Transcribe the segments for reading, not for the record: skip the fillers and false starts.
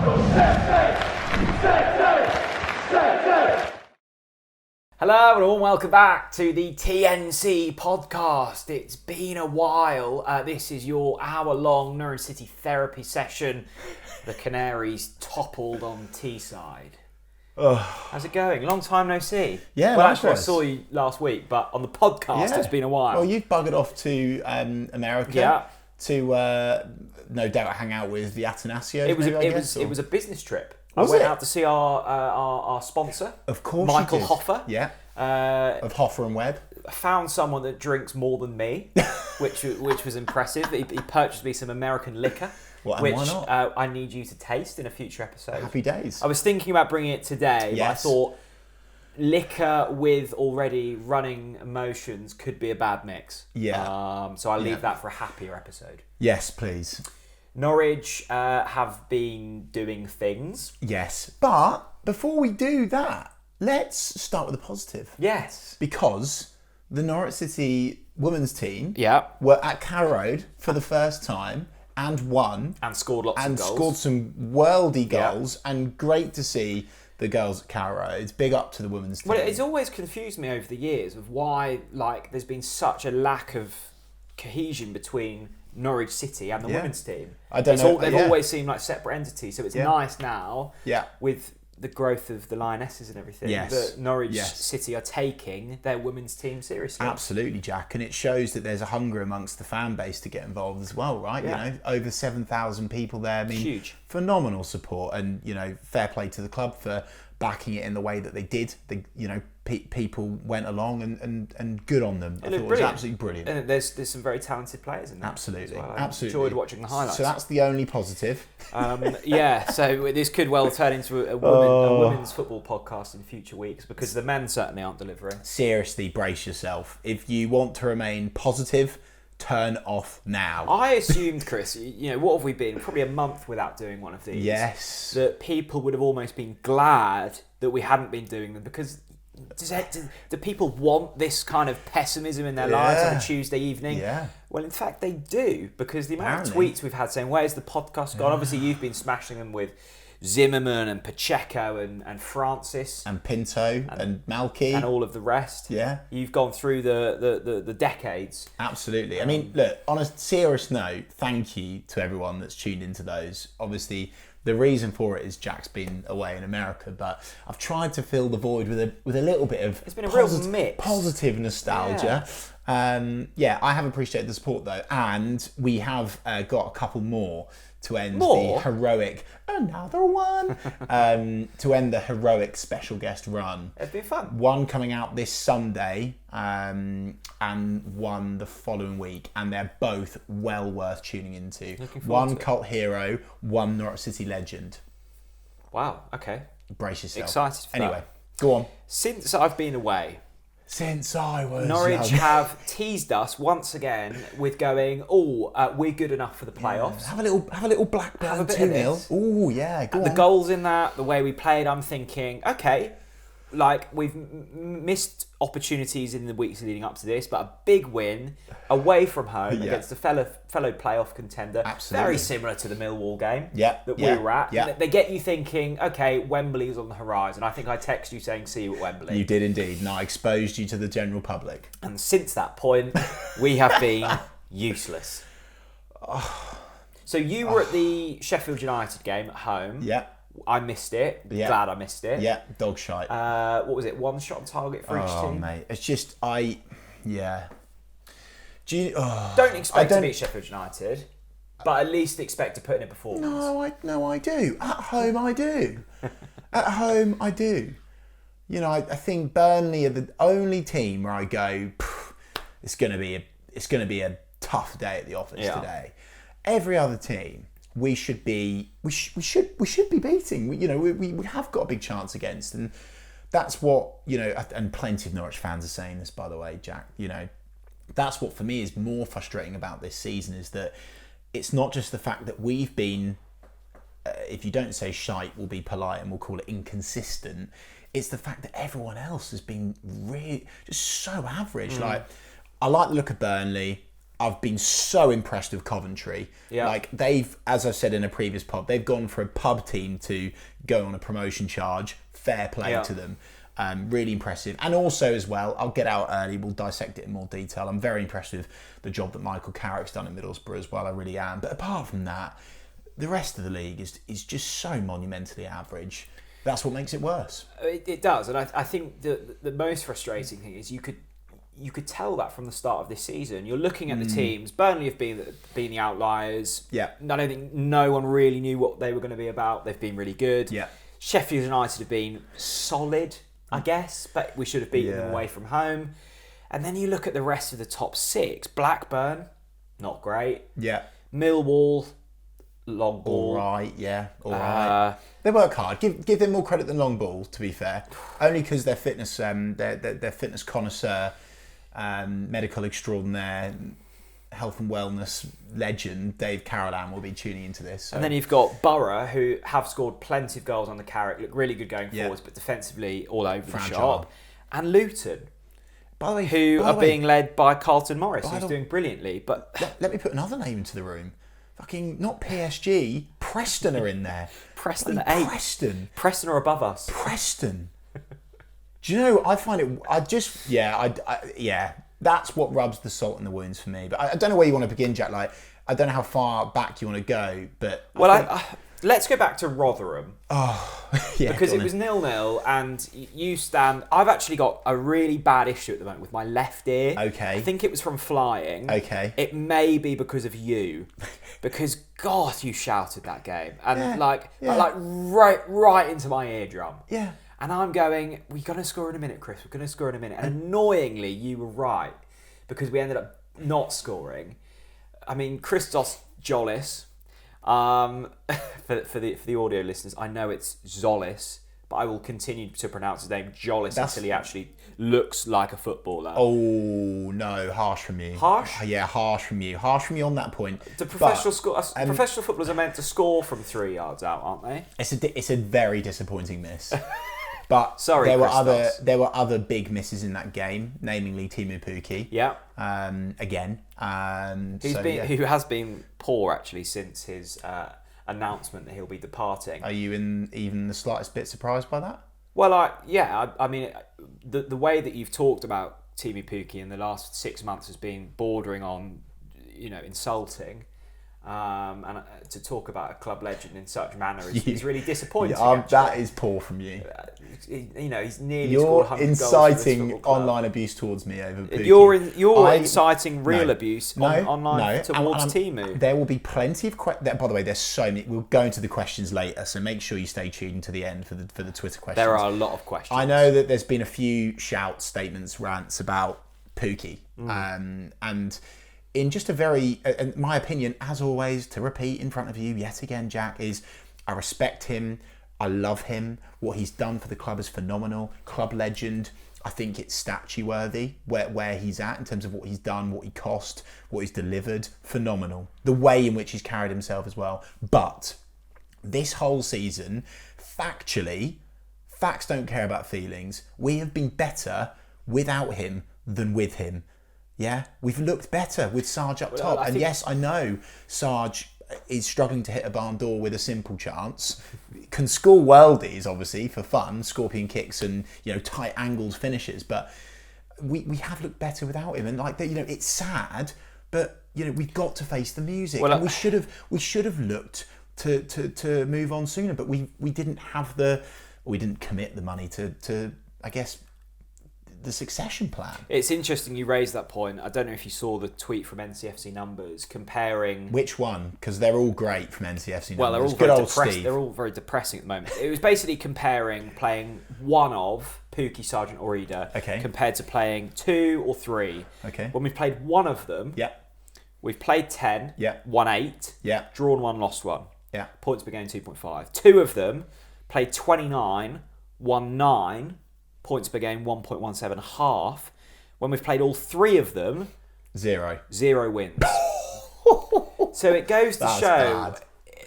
Hello and all, welcome back to the TNC Podcast. It's been a while. This is your hour-long Norwich City therapy session. The Canaries toppled on Teesside. How's it going? Long time no see. Yeah, well, likewise. actually, I saw you last week, but on the podcast, It's been a while. Well, you've buggered off to America to no doubt hang out with the Athanasias. It was a business trip. Was I went it? out to see our sponsor, Of course, Michael you did. Hoffer. Yeah. Of Hoffer and Webb. Found someone that drinks more than me, which was impressive. He purchased me some American liquor, Well, and which why not? I need you to taste in a future episode. Happy days. I was thinking about bringing it today, but I Yes. thought liquor with already running emotions could be a bad mix. Yeah. So I'll leave that for a happier episode. Yes, please. Norwich have been doing things. Yes. But before we do that, let's start with a positive. Yes. Because the Norwich City women's team Yeah. were at Carrow Road for the first time and won. And scored lots and of goals. scored some worldy goals, and great to see the girls at Carrow Road. It's big up to the women's team. Well, it's always confused me over the years of why, there's been such a lack of cohesion between Norwich City and the women's team. I don't know. They've always seemed like separate entities, so it's nice now with the growth of the Lionesses and everything that Norwich City are taking their women's team seriously. Absolutely, Jack, and it shows that there's a hunger amongst the fan base to get involved as well, right? Yeah. You know, over 7,000 people there. I mean, huge, phenomenal support, and fair play to the club for backing it in the way that they did. People went along and good on them. I thought it was absolutely brilliant. And there's some very talented players in there. Absolutely, well. absolutely. Enjoyed watching the highlights. So that's the only positive. So this could well turn into a women's football podcast in future weeks, because the men certainly aren't delivering. Seriously, brace yourself. If you want to remain positive, turn off now. I assumed, Chris, what have we been? Probably a month without doing one of these. Yes. That people would have almost been glad that we hadn't been doing them, because do people want this kind of pessimism in their lives on a Tuesday evening? Yeah. Well, in fact, they do, because the amount of tweets we've had saying, where's the podcast gone? Obviously, you've been smashing them with Zimmerman and Pacheco and Francis. And Pinto and Malky. And all of the rest. Yeah. You've gone through the decades. Absolutely. I mean, look, on a serious note, thank you to everyone that's tuned into those. Obviously, the reason for it is Jack's been away in America, but I've tried to fill the void with a little bit of it's been a real mix. Positive nostalgia. Yeah. I have appreciated the support though, and we have got a couple more to end the heroic another one to end the heroic special guest run. It's been fun. One coming out this Sunday and one the following week, and they're both well worth tuning into. One cult hero, one Norwich City legend. Wow, okay. Brace yourself. Excited for anyway, that. Go on. Since I've been away, since I was Norwich young. have teased us once again with going, we're good enough for the playoffs. Have a little Blackburn Have a bit 2-0. Oh yeah, go on. The goals in that, the way we played, I'm thinking, okay, we've missed opportunities in the weeks leading up to this, but a big win away from home against a fellow playoff contender. Absolutely. Very similar to the Millwall game that we were at. Yeah. They get you thinking, okay, Wembley's on the horizon. I think I text you saying, see you at Wembley. You did indeed, and I exposed you to the general public. And since that point, we have been useless. So you were at the Sheffield United game at home. Yeah. I missed it. Yeah. Glad I missed it. Yeah, dog shite. What was it? One shot on target for each team? Oh, mate. It's just, Do you, don't expect to beat Sheffield United, but at least expect to put in a performance. No, I do. At home, I do. At home, I do. I think Burnley are the only team where I go, it's going to be a tough day at the office today. Every other team, we should be beating. We have got a big chance against, and that's what and plenty of Norwich fans are saying this, by the way, Jack. That's what for me is more frustrating about this season, is that it's not just the fact that we've been, if you don't say shite, we'll be polite and we'll call it inconsistent. It's the fact that everyone else has been really just so average. I like the look of Burnley. I've been so impressed with Coventry. Yeah. Like they've, as I said in a previous pod, they've gone for a pub team to go on a promotion charge. Fair play to them. Really impressive. And also as well, I'll get out early, we'll dissect it in more detail. I'm very impressed with the job that Michael Carrick's done in Middlesbrough as well, I really am. But apart from that, the rest of the league is just so monumentally average. That's what makes it worse. It does, and I think the most frustrating thing is you could tell that from the start of this season. You're looking at the teams. Burnley have been the outliers. Yeah. I don't think no one really knew what they were going to be about. They've been really good. Yeah. Sheffield United have been solid, I guess, but we should have beaten them away from home. And then you look at the rest of the top 6. Blackburn, not great. Yeah. Millwall, long ball. All right, yeah, all right. They work hard. Give them more credit than long ball, to be fair. Only because their fitness, their fitness connoisseur, medical extraordinaire, health and wellness legend, Dave Carolan, will be tuning into this. So. And then you've got Borough, who have scored plenty of goals on the Carrick, look really good going forwards, but defensively all over the shop. And Luton, who are being led by Carlton Morris, who's doing brilliantly. But let me put another name into the room. Fucking not PSG, Preston are in there. Preston at 8. Preston are above us. Preston. Do you know? I find it. That's what rubs the salt in the wounds for me. But I don't know where you want to begin, Jack. Like, I don't know how far back you want to go. But let's go back to Rotherham. Oh, yeah. Because it was 0-0, and you stand. I've actually got a really bad issue at the moment with my left ear. Okay. I think it was from flying. Okay. It may be because of you, because God, you shouted that game, and like right into my eardrum. Yeah. And I'm going, we're going to score in a minute, Chris. We're going to score in a minute. And annoyingly, you were right, because we ended up not scoring. I mean, Christos Jolis. For the audio listeners, I know it's Zolis, but I will continue to pronounce his name Jolis until he actually looks like a footballer. Oh no, harsh from you. Harsh? Yeah, harsh from you. Harsh from you on that point. The professional footballers are meant to score from 3 yards out, aren't they? It's a very disappointing miss. But sorry, there were other big misses in that game, namely Timu Pukki. Yeah. Again. Who has been poor actually since his announcement that he'll be departing. Are you even the slightest bit surprised by that? Well, I mean, the way that you've talked about Timu Pukki in the last 6 months has been bordering on, insulting. And to talk about a club legend in such manner is really disappointing. That is poor from you. He's nearly you're scored 100 goals. You're inciting online abuse towards me over Pukki. You're inciting real abuse online towards Timu. There will be plenty of questions. By the way, there's so many. We'll go into the questions later, so make sure you stay tuned to the end for the Twitter questions. There are a lot of questions. I know that there's been a few shouts, statements, rants about Pukki, and in just a very, in my opinion, as always, to repeat in front of you yet again, Jack, is I respect him. I love him. What he's done for the club is phenomenal. Club legend. I think it's statue worthy where he's at in terms of what he's done, what he cost, what he's delivered. Phenomenal. The way in which he's carried himself as well. But this whole season, factually, facts don't care about feelings. We have been better without him than with him. Yeah, we've looked better with Sarge up top. And yes, I know Sarge is struggling to hit a barn door with a simple chance. Can score worldies, obviously, for fun, scorpion kicks and, tight angles finishes. But we have looked better without him. And it's sad, but we've got to face the music. And we should have looked to move on sooner, but we didn't commit the money to I guess, the succession plan. It's interesting you raised that point. I don't know if you saw the tweet from NCFC Numbers comparing... Which one? Because they're all great from NCFC Numbers. Well, they're all very depressing at the moment. It was basically comparing playing one of Pukki, Sargent or Ida compared to playing 2 or 3. Okay. When we've played one of them, we've played 10, won 8, drawn 1, lost 1. Yeah. Points per game 2.5. 2 of them played 29, won 9, points per game 1.17 half. When we've played all 3 of them, 0 wins. So it goes to show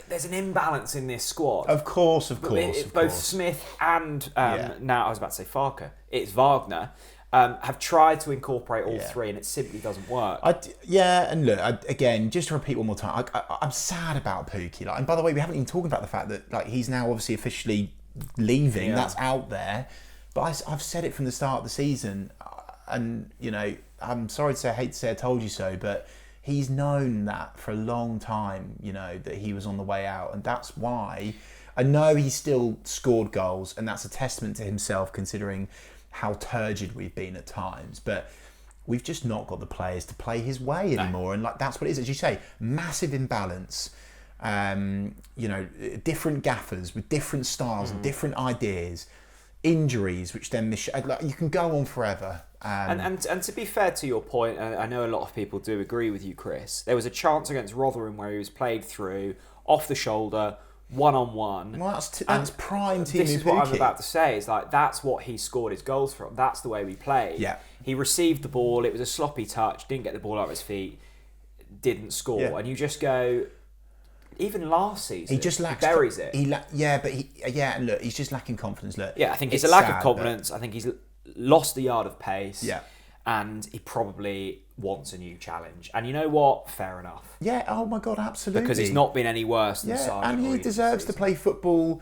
there's an imbalance in this squad. Of course. Both Smith and now I was about to say Farker. It's Wagner. have tried to incorporate all three, and it simply doesn't work. And look, again, just to repeat one more time, I'm sad about Pookie. Like, and by the way, we haven't even talked about the fact that like he's now obviously officially leaving. That's out there. But I've said it from the start of the season, and you know, I'm sorry to say, I hate to say I told you so, but he's known that for a long time, you know, that he was on the way out, and that's why I know he still scored goals, and that's a testament to himself considering how turgid we've been at times, but we've just not got the players to play his way anymore. And like that's what it is, as you say, massive imbalance. You know, different gaffers with different styles and different ideas, injuries, which then like, you can go on forever. And to be fair to your point, I know a lot of people do agree with you, Chris. There was a chance against Rotherham where he was played through, off the shoulder, one-on-one. Well, that's prime team. This is what I'm about to say. Is like that's what he scored his goals from. That's the way we played. Yeah. He received the ball. It was a sloppy touch. Didn't get the ball out of his feet. Didn't score. Yeah. And you just go. Even last season, he just lacks. He buries it. And look, he's just lacking confidence. Look. Yeah, I think it's a lack of confidence. I think he's lost a yard of pace. Yeah. And he probably wants a new challenge. And you know what? Fair enough. Yeah, oh my God, absolutely. Because he's not been any worse than Sargent. And he deserves to play football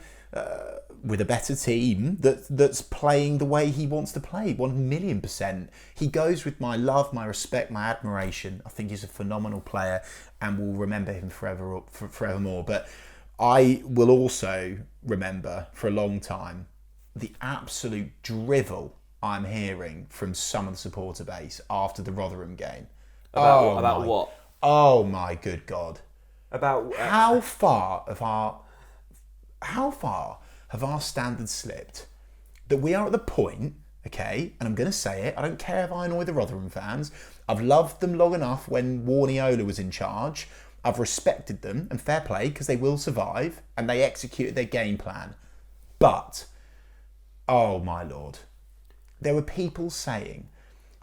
with a better team that's playing the way he wants to play, 1,000,000%. He goes with my love, my respect, my admiration. I think he's a phenomenal player and we'll remember him forevermore. But I will also remember for a long time the absolute drivel I'm hearing from some of the supporter base after the Rotherham game. About what? Oh my good God! About how far have our standards slipped that we are at the point? Okay, and I'm going to say it. I don't care if I annoy the Rotherham fans. I've loved them long enough when Warniola was in charge. I've respected them, and fair play, because they will survive and they executed their game plan. But oh my Lord. There were people saying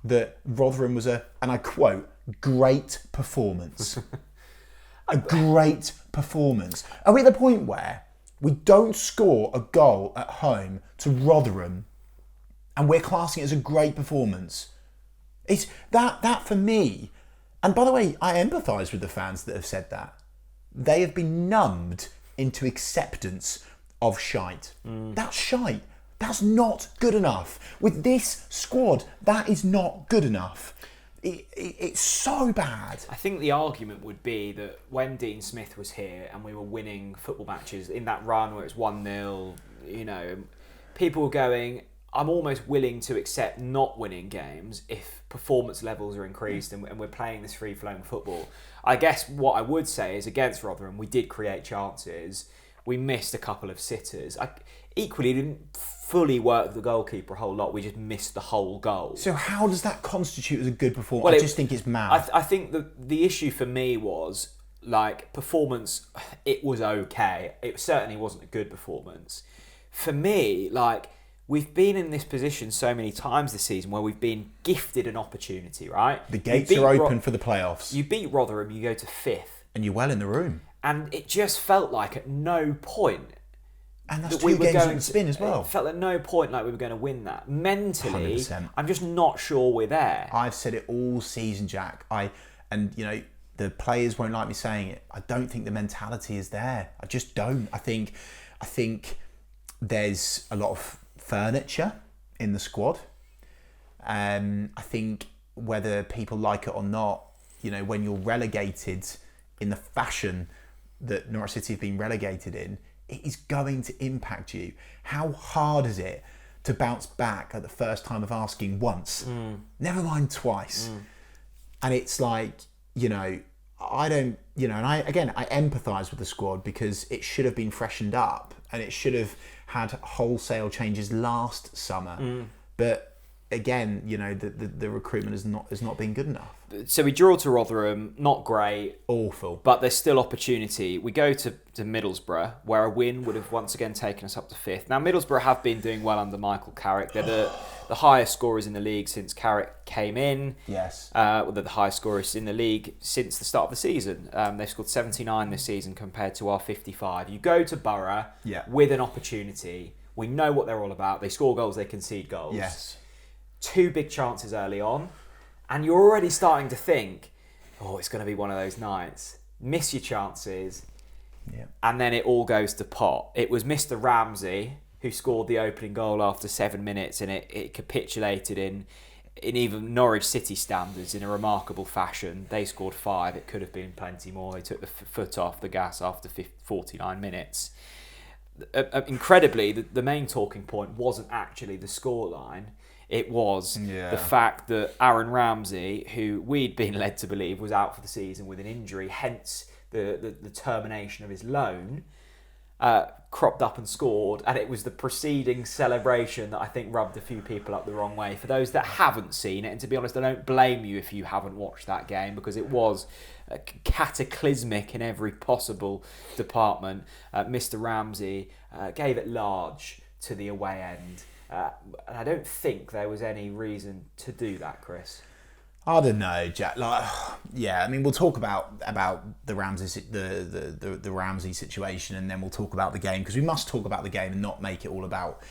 that Rotherham was and I quote, great performance. A great performance. Are we at the point where we don't score a goal at home to Rotherham and we're classing it as a great performance? It's that for me, and by the way, I empathise with the fans that have said that. They have been numbed into acceptance of shite. That's shite. That's not good enough. With this squad, that is not good enough. It's so bad. I think the argument would be that when Dean Smith was here and we were winning football matches in that run where it's 1-0, you know, people were going, I'm almost willing to accept not winning games if performance levels are increased and we're playing this free-flowing football. I guess what I would say is against Rotherham, we did create chances. We missed a couple of sitters. Equally, didn't fully work the goalkeeper a whole lot. We just missed the whole goal. So how does that constitute as a good performance? Well, I just think it's mad. I think the issue for me was, like, performance, it was okay. It certainly wasn't a good performance. For me, like, we've been in this position so many times this season where we've been gifted an opportunity, right? The gates are open for the playoffs. You beat Rotherham, you go to 5th. And you're well in the room. And it just felt like at no point... And that's two games in spin as well. It felt at no point like we were going to win that. Mentally, 100%. I'm just not sure we're there. I've said it all season, Jack. And you know, the players won't like me saying it. I don't think the mentality is there. I just don't. I think there's a lot of furniture in the squad. I think whether people like it or not, you know, when you're relegated in the fashion that Norwich City have been relegated in, it is going to impact you. How hard is it to bounce back at the first time of asking once? Never mind twice. And it's like, you know, I don't, you know, and I empathise with the squad because it should have been freshened up and it should have had wholesale changes last summer. But again, you know, the recruitment has not been good enough. So we draw to Rotherham, not great. Awful. But there's still opportunity. We go to Middlesbrough, where a win would have once again taken us up to 5th. Now, Middlesbrough have been doing well under Michael Carrick. They're the highest scorers in the league since Carrick came in. Yes. They're the highest scorers in the league since the start of the season. They've scored 79 this season compared to our 55. You go to Borough with an opportunity. We know what they're all about. They score goals, they concede goals. Yes. 2 big chances early on, and you're already starting to think, oh, it's going to be one of those nights. Miss your chances, and then it all goes to pot. It was Mr. Ramsey who scored the opening goal after 7 minutes, and it capitulated in even Norwich City standards in a remarkable fashion. They scored 5. It could have been plenty more. They took the foot off the gas after 49 minutes. Incredibly, the main talking point wasn't actually the scoreline. It was the fact that Aaron Ramsey, who we'd been led to believe was out for the season with an injury, hence the termination of his loan, cropped up and scored, and it was the preceding celebration that I think rubbed a few people up the wrong way. For those that haven't seen it, and to be honest, I don't blame you if you haven't watched that game, because it was cataclysmic in every possible department. Mr. Ramsey gave it large to the away end. And I don't think there was any reason to do that, Chris. I don't know, Jack. I mean, we'll talk about the Ramsey the Ramsey situation, and then we'll talk about the game, because we must talk about the game and not make it all about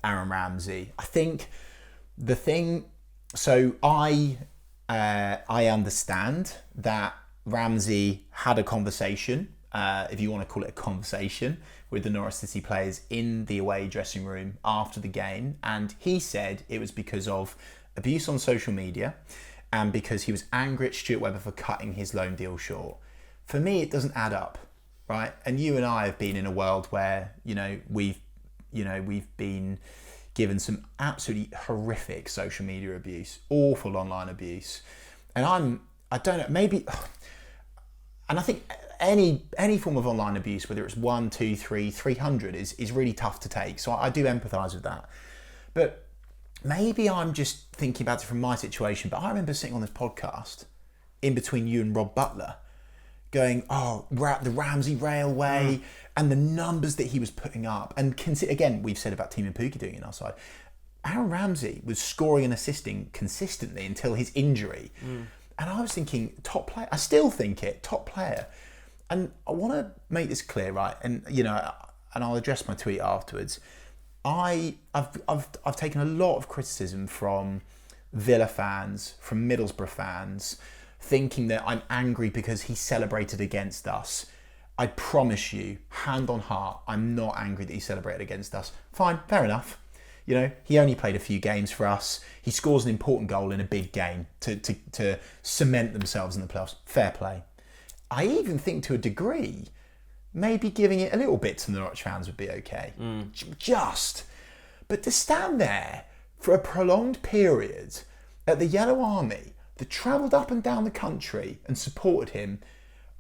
Aaron Ramsey. I think the thing. So I understand that Ramsey had a conversation, if you want to call it a conversation, with the Norwich City players in the away dressing room after the game, and he said it was because of abuse on social media and because he was angry at Stuart Webber for cutting his loan deal short. For me, it doesn't add up, right? And you and I have been in a world where we've been given some absolutely horrific social media abuse, awful online abuse, and I don't know, maybe, and I think any form of online abuse, whether it's 1, 2, 3, 300, is really tough to take. So I do empathise with that. But maybe I'm just thinking about it from my situation. But I remember sitting on this podcast in between you and Rob Butler going, oh, we're at the Ramsey Railway, and the numbers that he was putting up. And again, we've said about Team and Pookie doing it on our side. Aaron Ramsey was scoring and assisting consistently until his injury. And I was thinking, top player. I still think it, top player. And I want to make this clear, right? And and I'll address my tweet afterwards. I've taken a lot of criticism from Villa fans, from Middlesbrough fans, thinking that I'm angry because he celebrated against us. I promise you, hand on heart, I'm not angry that he celebrated against us. Fine, fair enough. He only played a few games for us. He scores an important goal in a big game to cement themselves in the playoffs. Fair play. I even think, to a degree, maybe giving it a little bit to the Norwich fans would be okay. But to stand there for a prolonged period at the Yellow Army that travelled up and down the country and supported him,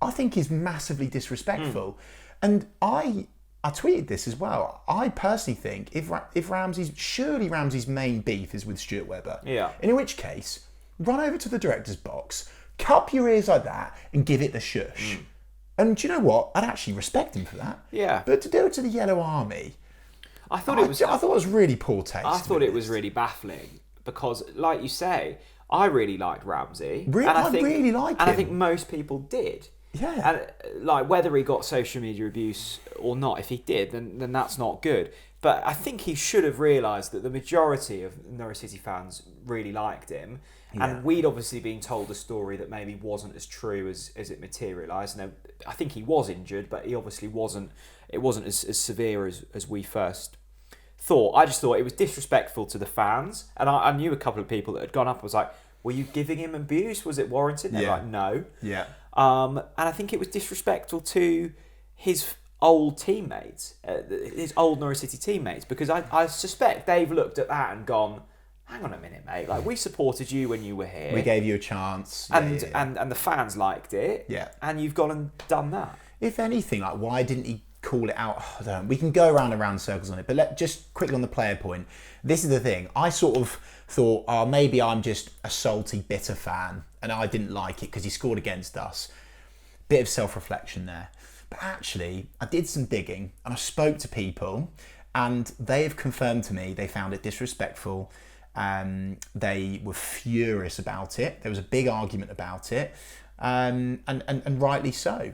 I think is massively disrespectful. And I tweeted this as well. I personally think if Ramsey's main beef is with Stuart Webber. Yeah. In which case, run over to the director's box, cup your ears like that, and give it the shush. And do you know what? I'd actually respect him for that. Yeah. But to do it to the Yellow Army, I thought it was really poor taste. I thought it was really baffling because, like you say, I really liked Ramsey. I really like him. And I think most people did. Yeah. And whether he got social media abuse or not, if he did, then that's not good. But I think he should have realised that the majority of Norwich City fans really liked him. Yeah. And we'd obviously been told a story that maybe wasn't as true as it materialised. Now, I think he was injured, but he obviously wasn't. It wasn't as severe as we first thought. I just thought it was disrespectful to the fans. And I knew a couple of people that had gone up and was like, were you giving him abuse? Was it warranted? And they're like, no. Yeah. And I think it was disrespectful to his old teammates, his old Norwich City teammates, because I suspect they've looked at that and gone, hang on a minute, mate. Like, we supported you when you were here. We gave you a chance. And the fans liked it. Yeah. And you've gone and done that. If anything, why didn't he call it out? I don't know. We can go around circles on it, but just quickly on the player point. This is the thing. I sort of thought, maybe I'm just a salty, bitter fan, and I didn't like it because he scored against us. Bit of self-reflection there. But actually, I did some digging, and I spoke to people, and they have confirmed to me they found it disrespectful. They were furious about it. There was a big argument about it, and rightly so.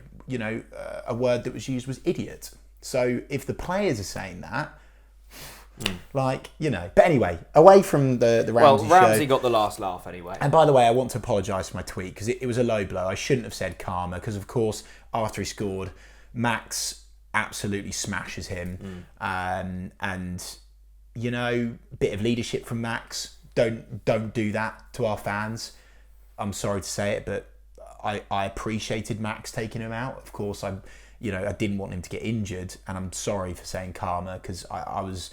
A word that was used was idiot. So if the players are saying that, Like, But anyway, away from the Ramsey show. Well, Ramsey got the last laugh anyway. And by the way, I want to apologise for my tweet because it was a low blow. I shouldn't have said karma because, of course, after he scored, Max absolutely smashes him. And, bit of leadership from Max. Don't do that to our fans. I'm sorry to say it, but I appreciated Max taking him out. Of course, I didn't want him to get injured, and I'm sorry for saying karma because I was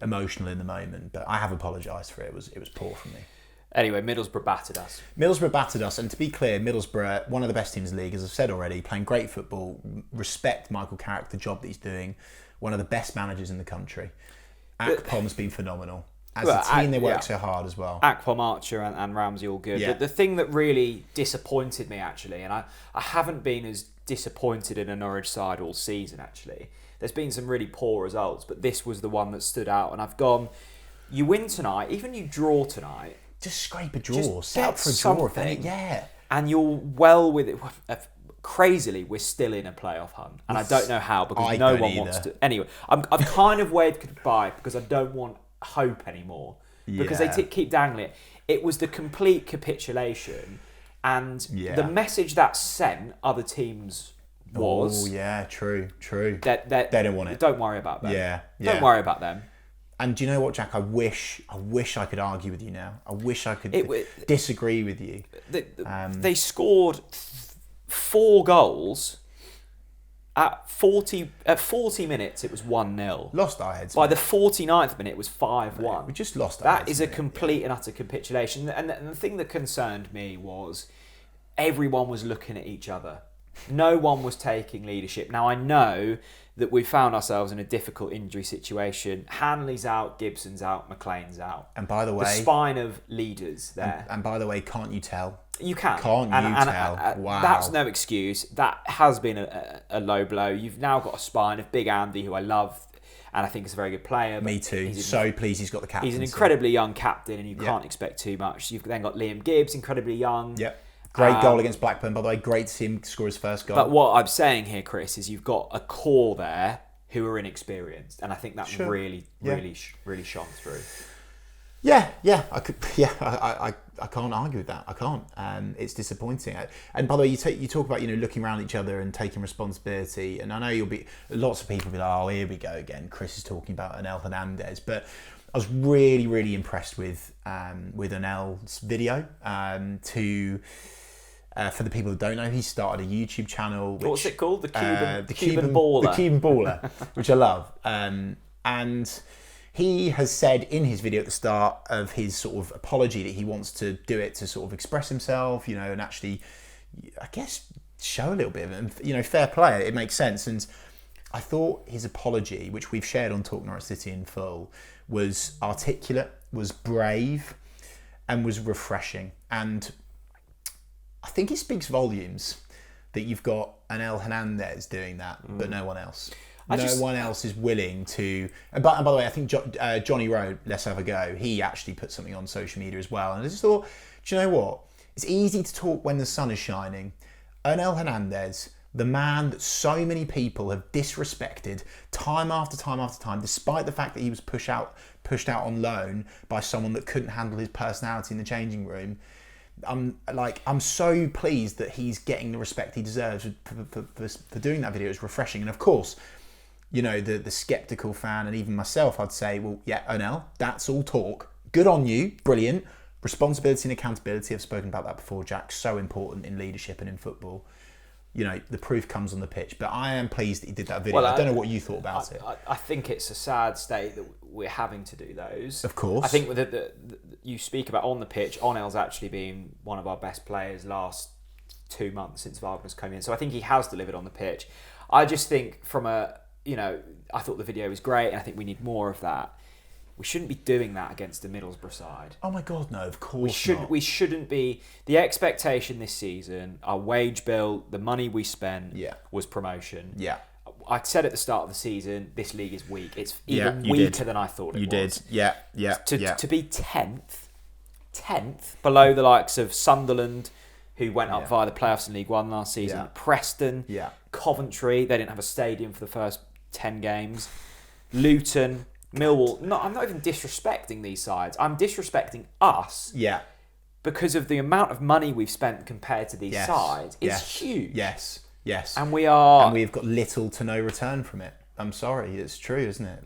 emotional in the moment, but I have apologised for it. It was poor from me. Anyway, Middlesbrough battered us. And to be clear, Middlesbrough, one of the best teams in the league, as I've said already, playing great football. Respect Michael Carrick, the job that he's doing. One of the best managers in the country. Akpom's been phenomenal. As a team, they work so hard as well. Akpom, Archer and Ramsey all good. Yeah. The thing that really disappointed me, actually, and I haven't been as disappointed in a Norwich side all season, actually. There's been some really poor results, but this was the one that stood out. And I've gone, you win tonight, even you draw tonight. Just scrape a draw. Set up for a draw. Yeah. And you're well with it. Crazily, we're still in a playoff hunt. And I don't know how, because no one wants to. Anyway, I've kind of waved goodbye because I don't want hope anymore, because they keep dangling it. It was the complete capitulation, and the message that sent other teams was, true. That they don't want it. Don't worry about them. Yeah. Don't worry about them. And do you know what, Jack? I wish I could argue with you now. I wish I could disagree with you. They scored 4 goals. At 40 minutes, it was 1-0. Lost our heads. By the 49th minute, it was 5-1. We just lost our heads. That is a complete and utter capitulation. And the thing that concerned me was everyone was looking at each other. No one was taking leadership. Now, I know that we found ourselves in a difficult injury situation. Hanley's out, Gibson's out, McLean's out. And by the way, the spine of leaders there. And by the way, can't you tell? You can. Can't you tell? Wow. That's no excuse. That has been a low blow. You've now got a spine of Big Andy, who I love, and I think is a very good player. Me too. So pleased he's got the captain. He's an incredibly young captain, and you can't expect too much. You've then got Liam Gibbs, incredibly young. Yep. Great goal against Blackburn, by the way. Great to see him score his first goal. But what I'm saying here, Chris, is you've got a core there who are inexperienced, and I think that really shone through. I can't argue with that. I can't. It's disappointing. And by the way, you talk about looking around each other and taking responsibility. And I know lots of people will be like, oh, here we go again. Chris is talking about Anel Hernandez, but I was really, really impressed with Anel's video. For the people that don't know, he started a YouTube channel. What's it called? The Cuban Baller. The Cuban Baller, which I love. And he has said in his video at the start of his sort of apology that he wants to do it to sort of express himself, and actually, I guess, show a little bit of it. And, fair play, it makes sense. And I thought his apology, which we've shared on TalkNorwichCity in full, was articulate, was brave, and was refreshing. And I think it speaks volumes that you've got Anel Hernandez doing that, but no one else. No one else is willing to. And by the way, I think Johnny Rowe, Let's Have a Go, he actually put something on social media as well. And I just thought, do you know what? It's easy to talk when the sun is shining. Anel Hernandez, the man that so many people have disrespected time after time after time, despite the fact that he was pushed out on loan by someone that couldn't handle his personality in the changing room. I'm so pleased that he's getting the respect he deserves for doing that video. It's refreshing. And of course, the skeptical fan and even myself, I'd say, well, yeah, Anel, that's all talk. Good on you. Brilliant. Responsibility and accountability. I've spoken about that before, Jack. So important in leadership and in football. The proof comes on the pitch. But I am pleased that he did that video. I don't know what you thought about it. I think it's a sad state that we're having to do those. Of course. I think you speak about on the pitch, Onel's actually been one of our best players last 2 months since Wagner's come in. So I think he has delivered on the pitch. I just think I thought the video was great, and I think we need more of that. We shouldn't be doing that against the Middlesbrough side. Oh my God, no, of course not. We shouldn't be. The expectation this season, our wage bill, the money we spent was promotion. Yeah. I said at the start of the season, this league is weak. It's even weaker than I thought it was. You did, yeah. To be 10th below the likes of Sunderland, who went up via the playoffs in League One last season, Preston, Coventry, they didn't have a stadium for the first 10 games, Luton, Millwall. No, I'm not even disrespecting these sides. I'm disrespecting us. Yeah. Because of the amount of money we've spent compared to these sides. It's huge. Yes. And we've got little to no return from it. I'm sorry, it's true, isn't it?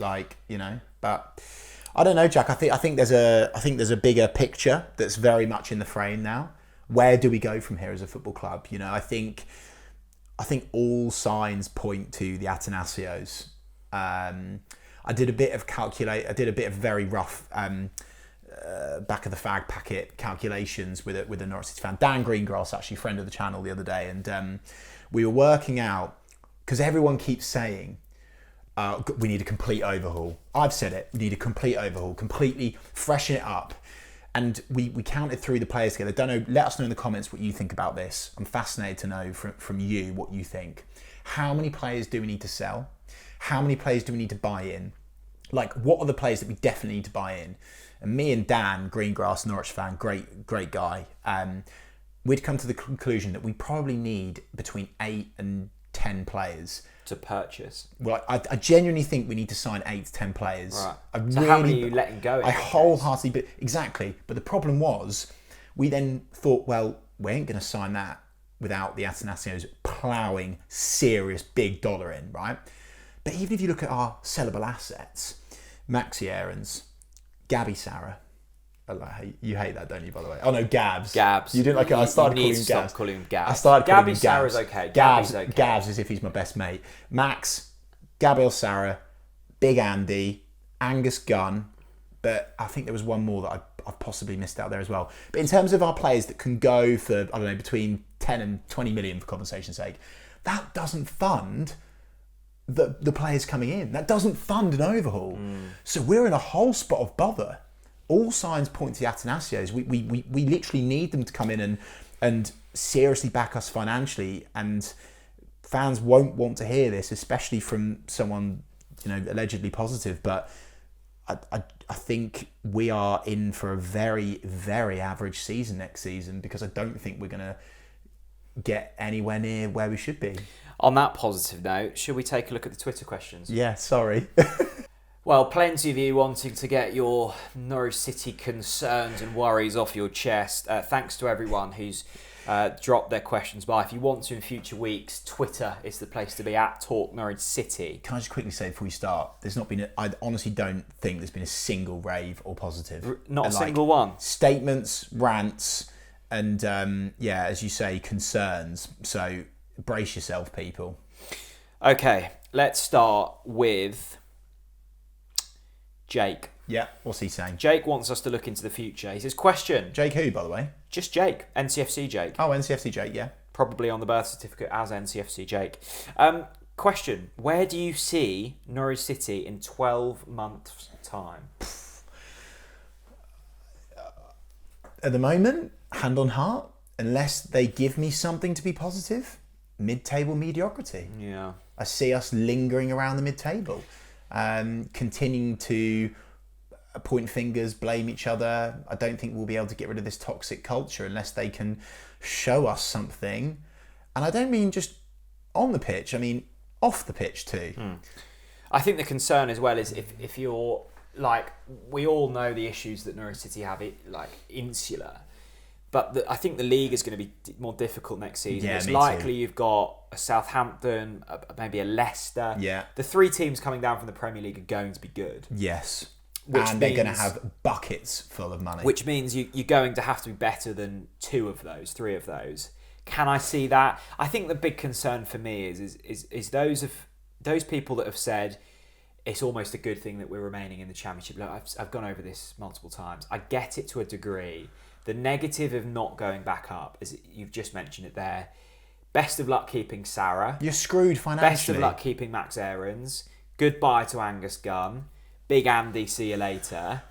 But I don't know, Jack. I think there's a bigger picture that's very much in the frame now. Where do we go from here as a football club? I think all signs point to the Athanasias. I did a bit of very rough back of the fag packet calculations with a Norwich City fan, Dan Greengrass, actually friend of the channel, the other day, and we were working out, because everyone keeps saying we need a complete overhaul. I've said it. We need a complete overhaul, completely freshen it up. And we counted through the players together. Don't know. Let us know in the comments what you think about this. I'm fascinated to know from you what you think. How many players do we need to sell? How many players do we need to buy in? What are the players that we definitely need to buy in? And me and Dan Greengrass, Norwich fan, great guy. We'd come to the conclusion that we probably need between 8 and 10 players to purchase. Well, I genuinely think we need to sign 8 to 10 players. Right. How many are you letting go? I wholeheartedly, exactly. But the problem was, we then thought, well, we ain't going to sign that without the Athanasios ploughing serious big dollar in, right? But even if you look at our sellable assets, Maxi Aarons, Gabby Sarah. You hate that, don't you, by the way? Oh no, Gabs. Gabs. You didn't like it. I started calling him Gabs. Stop calling him Gabs. I started calling him Gabs. Sarah's okay. Gabs, okay. Gabs as if he's my best mate. Max, Gabriel Sarah, Big Andy, Angus Gunn, but I think there was one more that I've possibly missed out there as well. But in terms of our players that can go for, I don't know, between 10 and 20 million for conversation's sake, that doesn't fund the players coming in. That doesn't fund an overhaul. So we're in a whole spot of bother. All signs point to the Athanasios. We literally need them to come in and seriously back us financially, and fans won't want to hear this, especially from someone allegedly positive. But I think we are in for a very, very average season next season, because I don't think we're going to get anywhere near where we should be. On that positive note, should we take a look at the Twitter questions? Yeah, sorry. Well, plenty of you wanting to get your Norwich City concerns and worries off your chest. Thanks to everyone who's dropped their questions by. If you want to in future weeks, Twitter is the place to be, at TalkNorwichCity. Can I just quickly say before we start, I honestly don't think there's been a single rave or positive. Not a single one. Statements, rants, and as you say, concerns. So brace yourself, people. Okay, let's start with Jake. Yeah, what's he saying? Jake wants us to look into the future. He says, question. Jake who, by the way? Just Jake. NCFC Jake. Oh, NCFC Jake, yeah. Probably on the birth certificate as NCFC Jake. Question. Where do you see Norwich City in 12 months' time? At the moment, hand on heart, unless they give me something to be positive, mid-table mediocrity. Yeah. I see us lingering around the mid-table. Continuing to point fingers, blame each other. I don't think we'll be able to get rid of this toxic culture unless they can show us something. And I don't mean just on the pitch, I mean off the pitch too. I think the concern as well is if you're we all know the issues that Norwich City have, insular. But I think the league is going to be more difficult next season. Yeah, it's likely you've got a Southampton, maybe a Leicester. Yeah. The 3 teams coming down from the Premier League are going to be good. Yes. And they're going to have buckets full of money. Which means you're going to have to be better than 2 of those, 3 of those. Can I see that? I think the big concern for me is those people that have said it's almost a good thing that we're remaining in the Championship. Look, I've gone over this multiple times. I get it to a degree. The negative of not going back up, as you've just mentioned it there, best of luck keeping Sarah. You're screwed financially. Best of luck keeping Max Aarons. Goodbye to Angus Gunn. Big Andy, see you later.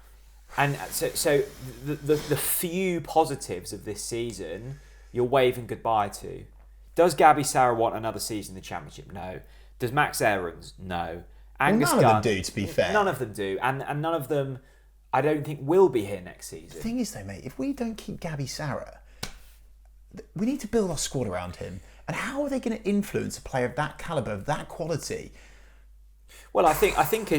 And so the few positives of this season, you're waving goodbye to. Does Gabby Sarah want another season in the Championship? No. Does Max Aarons? No. Angus Gunn, Gunn, of them do, to be fair. None of them do. And none of them, I don't think, will be here next season. The thing is, though, mate, if we don't keep Gabby Sarah, we need to build our squad around him. And how are they going to influence a player of that calibre, of that quality? Well, I think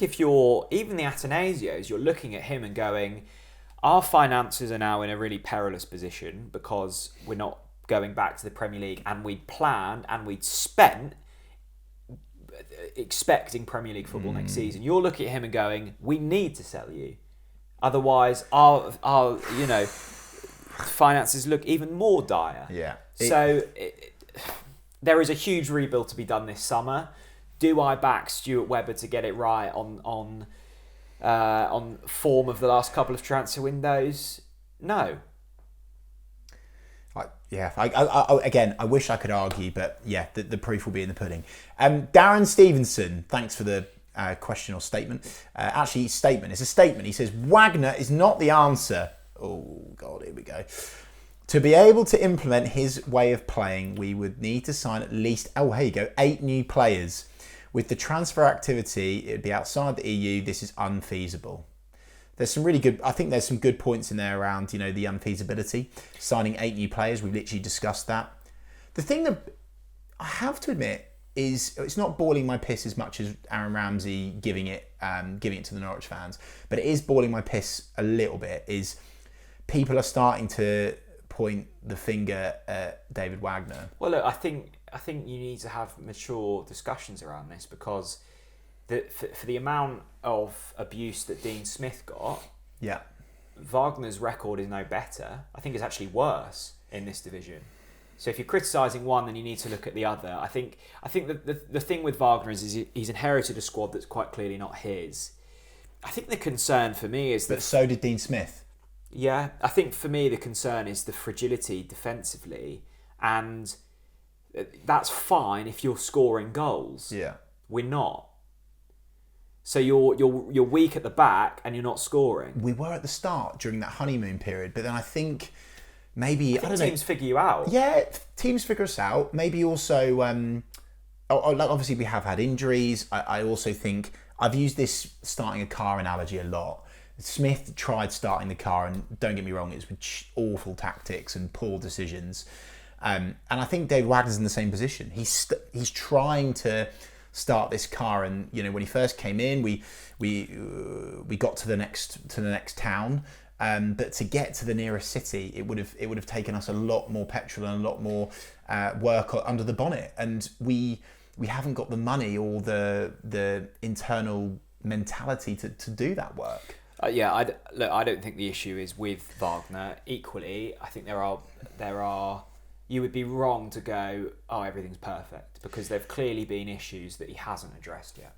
if you're even the Athanasias, you're looking at him and going, our finances are now in a really perilous position because we're not going back to the Premier League, and we'd planned and we'd spent expecting Premier League football next season. You're looking at him and going, we need to sell you, otherwise our finances look even more dire. Yeah. There is a huge rebuild to be done this summer. Do I back Stuart Webber to get it right on form of the last couple of transfer windows? No. Again, I wish I could argue, but yeah, the proof will be in the pudding. Darren Stevenson, thanks for the question or statement. Statement. It's a statement. He says, Wagner is not the answer. Oh, God, here we go. To be able to implement his way of playing, we would need to sign at least, 8 new players. With the transfer activity, it would be outside the EU. This is unfeasible. There's some really good, I think there's some good points in there around, the unfeasibility. Signing 8 new players, we've literally discussed that. The thing that I have to admit is it's not boiling my piss as much as Aaron Ramsey giving it to the Norwich fans, but it is boiling my piss a little bit, is people are starting to point the finger at David Wagner. Well, look, I think you need to have mature discussions around this, because for the amount of abuse that Dean Smith got, yeah, Wagner's record is no better. I think it's actually worse in this division. So if you're criticising one, then you need to look at the other. I think the thing with Wagner is he's inherited a squad that's quite clearly not his. I think the concern for me is that... But so did Dean Smith. Yeah, I think for me the concern is the fragility defensively, and that's fine if you're scoring goals. Yeah, we're not. So you're weak at the back and you're not scoring. We were at the start during that honeymoon period, but then I think maybe I don't know. Teams figure you out. Yeah, teams figure us out. Maybe also, obviously we have had injuries. I also think I've used this starting a car analogy a lot. Smith tried starting the car, and don't get me wrong, it's with awful tactics and poor decisions. And I think David Wagner's in the same position. He's trying to start this car, and when he first came in, we got to the next town, but to get to the nearest city, it would have taken us a lot more petrol and a lot more work under the bonnet, and we haven't got the money or the internal mentality to do that work. I don't think the issue is with Wagner. Equally, I think there are. You would be wrong to go, oh, everything's perfect, because there've clearly been issues that he hasn't addressed yet.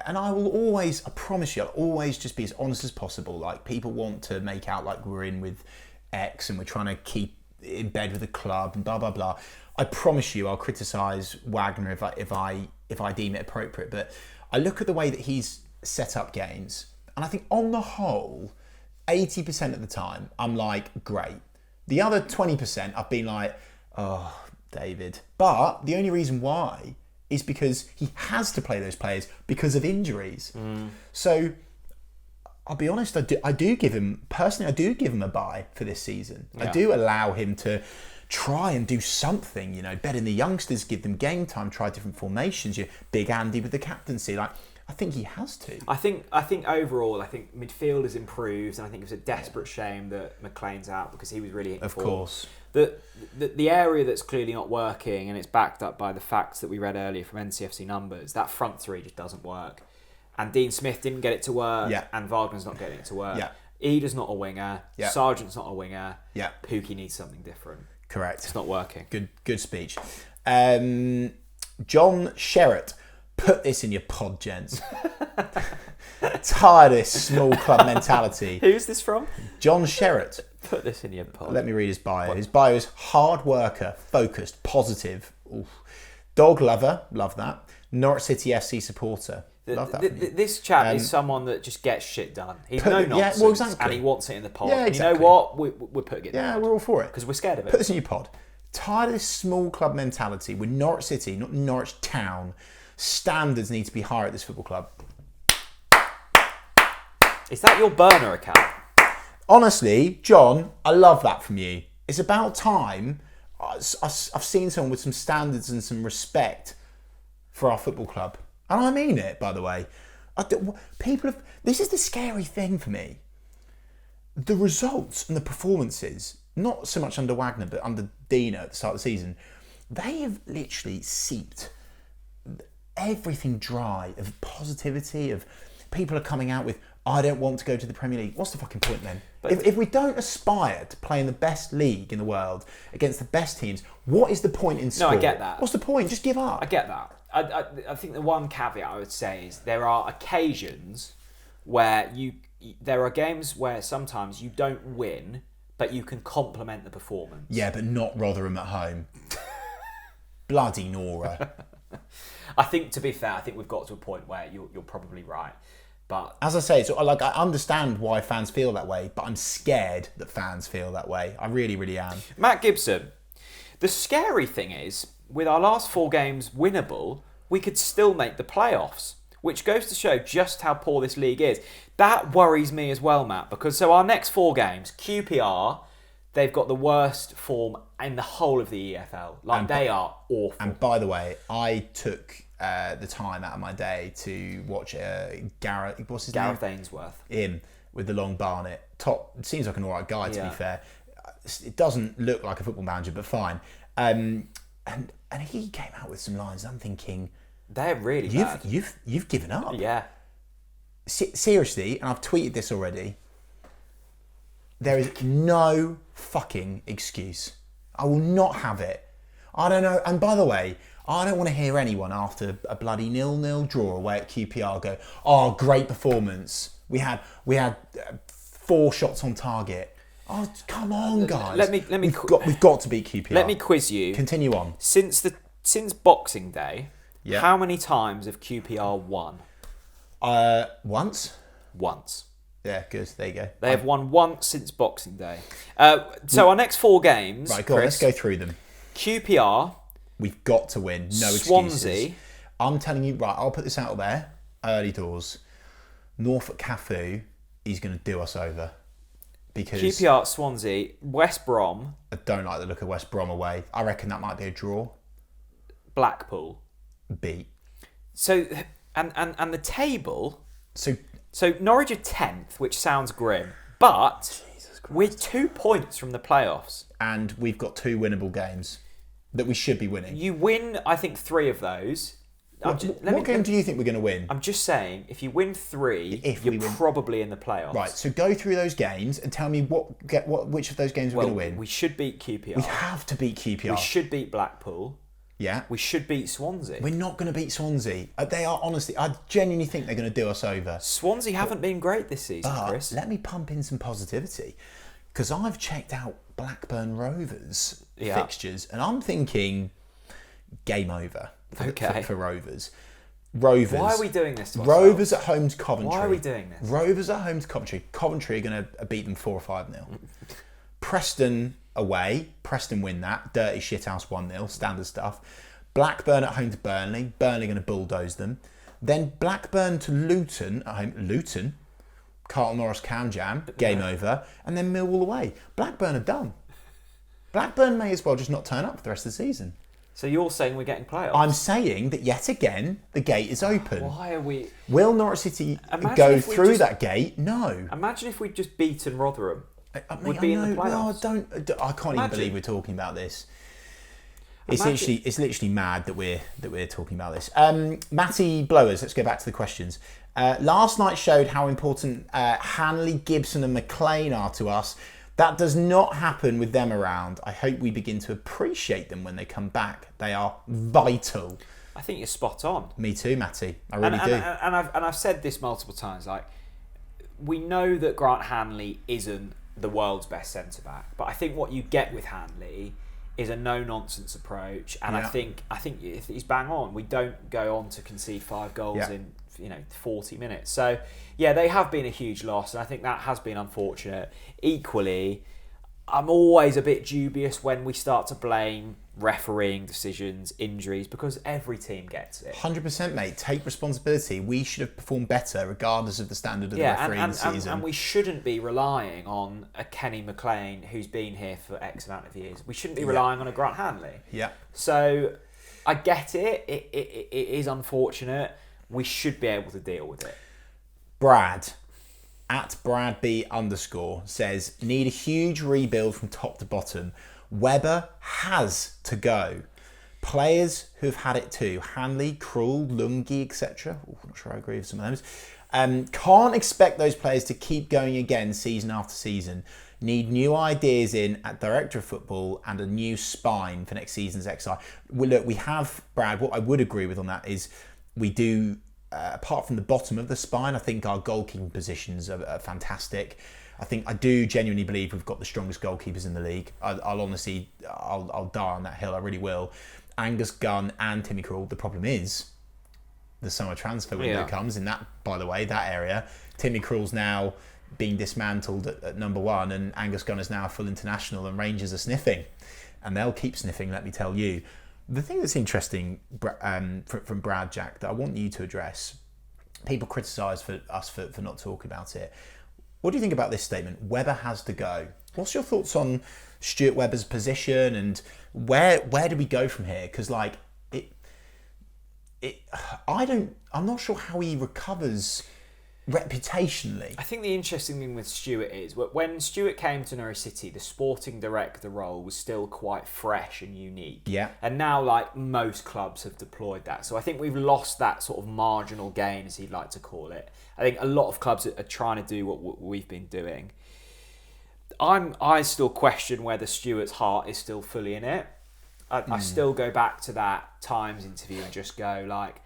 And I will always, I promise you, I'll always just be as honest as possible. Like, people want to make out like we're in with X and we're trying to keep in bed with the club and blah blah blah. I promise you, I'll criticise Wagner if I deem it appropriate. But I look at the way that he's set up games, and I think on the whole, 80% of the time, I'm like, great. The other 20%, I've been like, oh, David. But the only reason why is because he has to play those players because of injuries. So I'll be honest, I do give him a bye for this season. Yeah. I do allow him to try and do something, bet in the youngsters, give them game time, try different formations. Big Andy with the captaincy, I think he has to. I think overall, midfield has improved, and I think it's a desperate shame that McLean's out, because he was really hitting form. Of course. The area that's clearly not working, and it's backed up by the facts that we read earlier from NCFC numbers, that front three just doesn't work. And Dean Smith didn't get it to work, and Wagner's not getting it to work. Eda's not a winger, Sargent's not a winger, Pookie needs something different. Correct. It's not working. Good speech. John Sherratt. Put this in your pod, gents. Tired of this small club mentality. Who's this from? John Sherratt. Put this in your pod. Let me read his bio. His bio is hard worker, focused, positive. Oof. Dog lover, love that. Norwich City FC supporter. Love that. This chap is someone that just gets shit done. He's no nonsense, and he wants it in the pod. Yeah, exactly. And you know what? We're putting it. Yeah, we're all for it because we're scared of it. Put this in your pod. Tired of this small club mentality with Norwich City, not Norwich Town. Standards need to be higher at this football club. Is that your burner account? Honestly, John, I love that from you. It's about time I've seen someone with some standards and some respect for our football club. And I mean it, by the way. This is the scary thing for me. The results and the performances, not so much under Wagner, but under Dino at the start of the season, they have literally seeped everything dry of positivity, of people are coming out with, I don't want to go to the Premier League. What's the fucking point then? If we don't aspire to play in the best league in the world against the best teams, what is the point in sport? No, I get that. What's the point? Just give up. I get that. I think the one caveat I would say is there are occasions where there are games where sometimes you don't win, but you can complement the performance. Yeah, but not Rotherham at home. Bloody Nora. I think, to be fair, I think we've got to a point where you're probably right. But as I say, so I understand why fans feel that way, but I'm scared that fans feel that way. I really, really am. Matt Gibson, the scary thing is, with our last 4 games winnable, we could still make the playoffs, which goes to show just how poor this league is. That worries me as well, Matt, because so our next 4 games, QPR, they've got the worst form in the whole of the EFL. They are awful. And by the way, I took the time out of my day to watch Gareth. What's his name? Gareth Ainsworth. Him with the long barnet. Seems like an alright guy, to be fair. It doesn't look like a football manager, but fine. And he came out with some lines. I'm thinking, they're really bad. You've given up. Yeah. Seriously, and I've tweeted this already. There is no fucking excuse. I will not have it. I don't know. And by the way, I don't want to hear anyone after a bloody 0-0 draw away at QPR go, oh, great performance. We had 4 shots on target. Oh, come on, guys. We've got to beat QPR. Let me quiz you. Continue on. Since Boxing Day, yeah. How many times have QPR won? Once. Once. Yeah, good. There you go. They have won once since Boxing Day. So our next 4 games, right, go on, let's go through them. QPR. We've got to win. No Swansea. Excuses. I'm telling you, right, I'll put this out there. Early doors. Norfolk Cafu is going to do us over. Because QPR, Swansea, West Brom. I don't like the look of West Brom away. I reckon that might be a draw. Blackpool. Beat. So, and the table... So Norwich are 10th, which sounds grim, but we're 2 points from the playoffs. And we've got 2 winnable games that we should be winning. You win, I think, 3 of those. What game do you think we're going to win? I'm just saying, if you win 3, you're probably in the playoffs. Right, so go through those games and tell me which of those games we're going to win. We should beat QPR. We have to beat QPR. We should beat Blackpool. Yeah. We should beat Swansea. We're not going to beat Swansea. They are, honestly, I genuinely think they're going to do us over. Swansea haven't been great this season, Chris. Let me pump in some positivity. Because I've checked out Blackburn Rovers fixtures and I'm thinking game over for Rovers. Why are we doing this to ourselves? Rovers at home to Coventry. Why are we doing this? Rovers at home to Coventry. Coventry are going to beat them 4 or 5-0. Preston away. Preston win that. Dirty shithouse 1-0. Standard stuff. Blackburn at home to Burnley. Burnley going to bulldoze them. Then Blackburn to Luton at home. Luton. Carlton Norris Cam Jam. Game over. And then Millwall away. Blackburn are done. Blackburn may as well just not turn up for the rest of the season. So you're saying we're getting playoffs? I'm saying that yet again, the gate is open. Why are we... Will Norwich City go through that gate? No. Imagine if we'd just beaten Rotherham. We'd be in the playoffs. No, I can't even believe we're talking about this. It's literally mad that we're talking about this. Matty Blowers, let's go back to the questions. Last night showed how important Hanley, Gibson and McLean are to us. That does not happen with them around. I hope we begin to appreciate them when they come back. They are vital. I think you're spot on. Me too, Matty. I really do. And I've said this multiple times. Like, we know that Grant Hanley isn't the world's best centre back, but I think what you get with Hanley is a no-nonsense approach, and I think he's bang on. We don't go on to concede 5 goals in 40 minutes. So yeah, they have been a huge loss, and I think that has been unfortunate. Equally, I'm always a bit dubious when we start to blame refereeing decisions, injuries, because every team gets it. 100%, mate. Take responsibility. We should have performed better regardless of the standard of the refereeing this season. And we shouldn't be relying on a Kenny McLean who's been here for X amount of years. We shouldn't be relying on a Grant Hanley. Yeah. So I get it. It is unfortunate. we should be able to deal with it. Brad, at @BradB_ says, need a huge rebuild from top to bottom. Webber has to go. Players who've had it too. Hanley, Krul, Lungi, etc. I'm not sure I agree with some of those. Can't expect those players to keep going again season after season. Need new ideas in at director of football and a new spine for next season's XI. Well, look, we have, Brad, what I would agree with on that is we do, apart from the bottom of the spine, I think our goalkeeping positions are fantastic. I do genuinely believe we've got the strongest goalkeepers in the league. I'll honestly, I'll die on that hill, I really will. Angus Gunn and Timmy Krul. The problem is the summer transfer window comes in that, by the way, that area. Timmy Krul's now being dismantled at number 1, and Angus Gunn is now full international, and Rangers are sniffing, and they'll keep sniffing, let me tell you. The thing that's interesting from Brad, Jack, that I want you to address, people criticise us for not talking about it. What do you think about this statement? Webber has to go. What's your thoughts on Stuart Webber's position, and where do we go from here? Because I'm not sure how he recovers reputationally. I think the interesting thing with Stuart is when Stuart came to Norwich City, the sporting director role was still quite fresh and unique. Yeah. And now, like, most clubs have deployed that. So I think we've lost that sort of marginal gain, as he'd like to call it. I think a lot of clubs are trying to do what we've been doing. I still question whether Stuart's heart is still fully in it. I still go back to that Times interview and just go, like,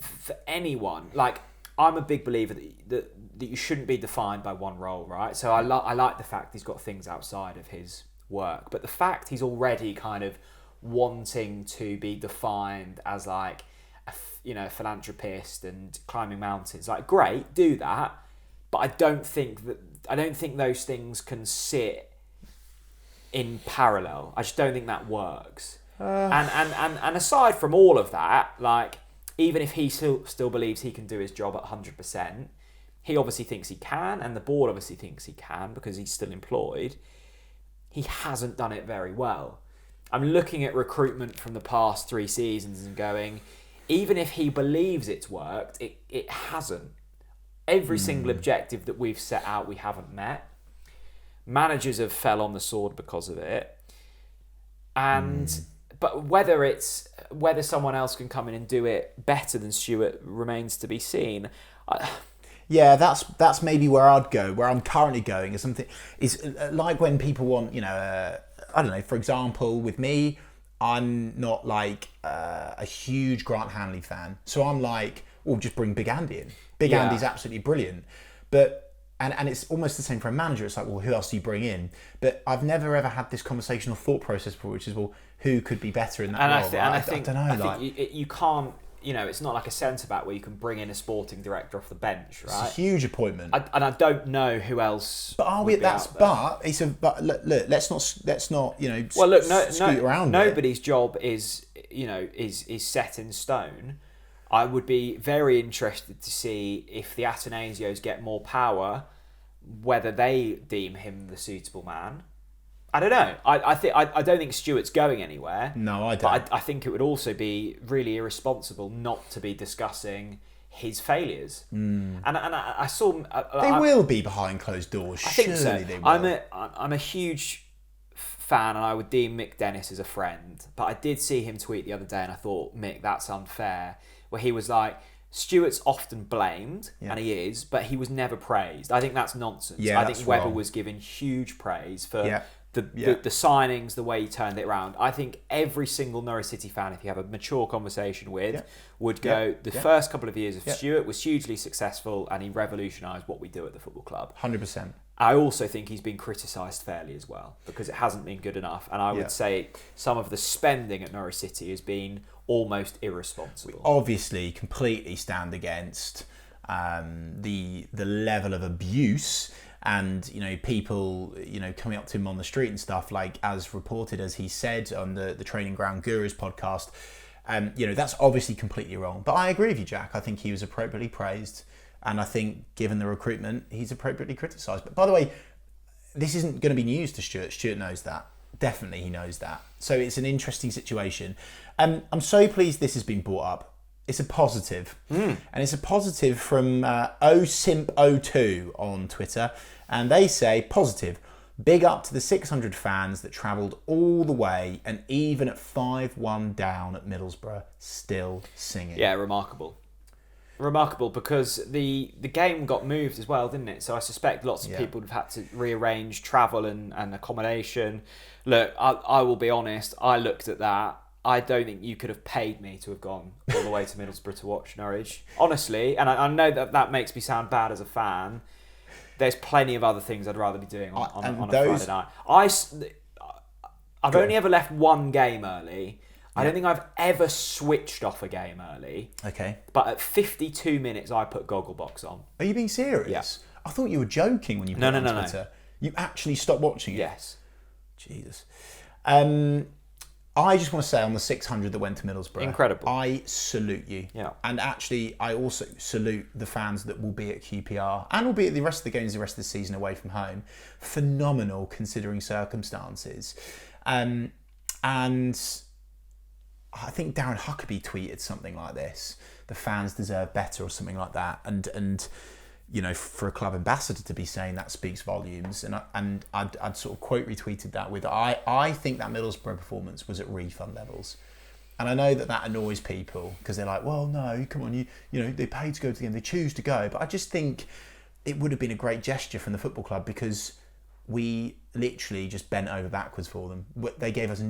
for anyone, like, I'm a big believer that you shouldn't be defined by one role, right? So I like the fact he's got things outside of his work, but the fact he's already kind of wanting to be defined as like a philanthropist and climbing mountains, like, great, do that, but I don't think those things can sit in parallel. I just don't think that works. And aside from all of that, like, even if he still believes he can do his job at 100%, he obviously thinks he can, and the board obviously thinks he can because he's still employed. He hasn't done it very well. I'm looking at recruitment from the past 3 seasons and going, even if he believes it's worked, it hasn't. Every single objective that we've set out, we haven't met. Managers have fell on the sword because of it. But whether someone else can come in and do it better than Stuart remains to be seen. Yeah, that's maybe where I'd go. Where I'm currently going is something is like when people want, I don't know. For example, with me, I'm not like a huge Grant Hanley fan, so I'm like, well, just bring Big Andy in. Big Andy's absolutely brilliant, but. And it's almost the same for a manager. It's like, well, who else do you bring in? But I've never ever had this conversational thought process before, which is, well, who could be better in that role? I don't know. I think you can't. It's not like a centre back where you can bring in a sporting director off the bench, right? It's a huge appointment. And I don't know who else. But are we at that? But look, let's not scoot around. Nobody's job is set in stone. I would be very interested to see if the Athanasios get more power, whether they deem him the suitable man. I don't know. I don't think Stuart's going anywhere. No, I don't. But I think it would also be really irresponsible not to be discussing his failures. And I saw they will be behind closed doors. I think so. They will. I'm a huge fan, and I would deem Mick Dennis as a friend. But I did see him tweet the other day, and I thought, Mick, that's unfair. Where he was like, Stuart's often blamed, and he is, but he was never praised. I think that's nonsense. I think Webber was given huge praise for the signings, the way he turned it around. I think every single Norwich City fan, if you have a mature conversation with, would go, the first couple of years of Stuart was hugely successful, and he revolutionised what we do at the football club. 100%. I also think he's been criticised fairly as well, because it hasn't been good enough. And I would say some of the spending at Norwich City has been almost irresponsible. We obviously completely stand against the level of abuse and people coming up to him on the street and stuff, like as reported, as he said on the Training Ground Gurus podcast. That's obviously completely wrong. But I agree with you, Jack. I think he was appropriately praised. And I think, given the recruitment, he's appropriately criticised. But by the way, this isn't going to be news to Stuart. Stuart knows that. Definitely he knows that. So it's an interesting situation. I'm so pleased this has been brought up. It's a positive. And it's a positive from OSimp02 on Twitter. And they say, positive. Big up to the 600 fans that travelled all the way and even at 5-1 down at Middlesbrough, still singing. Yeah, remarkable. Remarkable, because the game got moved as well, didn't it? So I suspect lots of people have had to rearrange travel and accommodation. Look, I will be honest, I looked at that. I don't think you could have paid me to have gone all the way to Middlesbrough to watch Norwich. Honestly, and I know that makes me sound bad as a fan. There's plenty of other things I'd rather be doing on a Friday night. I've only ever left one game early. I don't think I've ever switched off a game early. Okay. But at 52 minutes, I put Gogglebox on. Are you being serious? Yeah. I thought you were joking when you put it on Twitter. No. You actually stopped watching it? Yes. Jesus. I just want to say on the 600 that went to Middlesbrough, incredible. I salute you. Yeah. And actually, I also salute the fans that will be at QPR and will be at the rest of the games the rest of the season away from home. Phenomenal considering circumstances. And I think Darren Huckabee tweeted something like this: the fans deserve better, or something like that. And you know, for a club ambassador to be saying that speaks volumes. And I'd sort of quote retweeted that with, I think that Middlesbrough performance was at refund levels. And I know that annoys people because they're like, well, no, come on, you know, they pay to go to the game, they choose to go. But I just think it would have been a great gesture from the football club because we literally just bent over backwards for them. They gave us,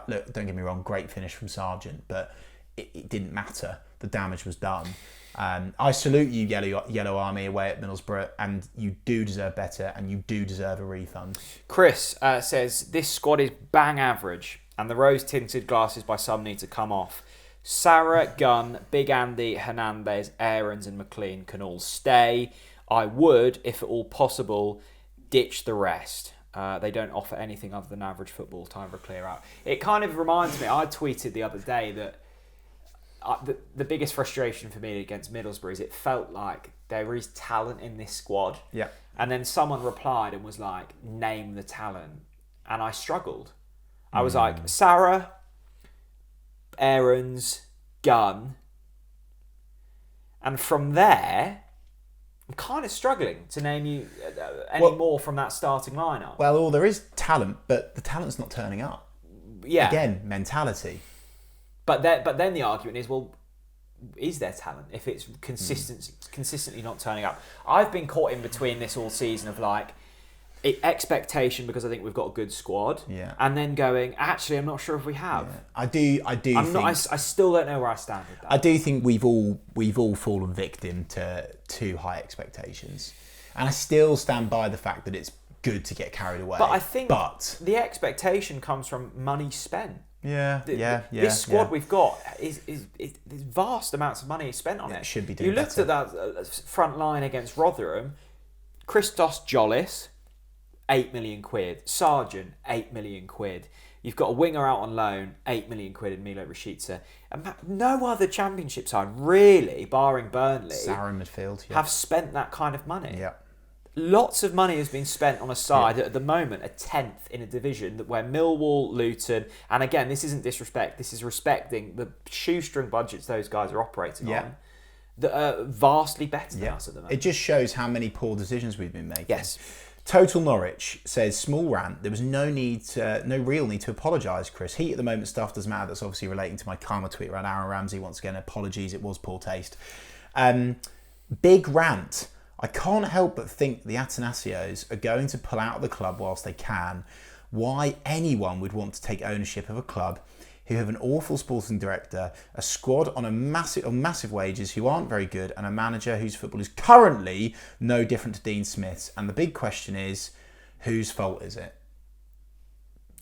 look, don't get me wrong, great finish from Sargent, but it didn't matter. The damage was done. I salute you, Yellow Army, away at Middlesbrough, and you do deserve better, and you do deserve a refund. Chris says, this squad is bang average, and the rose-tinted glasses by some need to come off. Sarah, Gunn, Big Andy, Hernandez, Aarons and McLean can all stay. I would, if at all possible, ditch the rest. They don't offer anything other than average football. Time for a clear out. It kind of reminds me, I tweeted the other day that the biggest frustration for me against Middlesbrough is it felt like there is talent in this squad. Yeah. And then someone replied and was like, name the talent. And I struggled. I was like, Sarah, Aarons, Gunn. And from there, I'm kind of struggling to name you any more from that starting lineup. Well, there is talent, but the talent's not turning up. Yeah. Again, mentality. But then the argument is, well, is there talent if it's consistently not turning up? I've been caught in between this all season of like expectation because I think we've got a good squad, and then going, actually, I'm not sure if we have. Yeah. I still don't know where I stand with that. I do think we've all fallen victim to too high expectations, and I still stand by the fact that it's good to get carried away. But I think the expectation comes from money spent. This squad we've got is vast amounts of money spent on it. Should be doing. You looked at that front line against Rotherham. Christos Jollis, 8 million quid. Sargent, 8 million quid. You've got a winger out on loan, 8 million quid in Milo Rashica. And no other Championship side, really, barring Burnley, Sarah midfield, have spent that kind of money. Yeah. Lots of money has been spent on a side that at the moment are 10th in a division where Millwall, Luton, and again, this isn't disrespect, this is respecting the shoestring budgets those guys are operating on, that are vastly better than us at the moment. It just shows how many poor decisions we've been making. Yes. Total Norwich says, small rant, there was no real need to apologise, Chris. Heat at the moment stuff doesn't matter. That's obviously relating to my karma tweet around Aaron Ramsey. Once again, apologies, it was poor taste. Big rant. I can't help but think the Athanasias are going to pull out of the club whilst they can. Why anyone would want to take ownership of a club who have an awful sporting director, a squad on massive wages who aren't very good, and a manager whose football is currently no different to Dean Smith's. And the big question is, whose fault is it?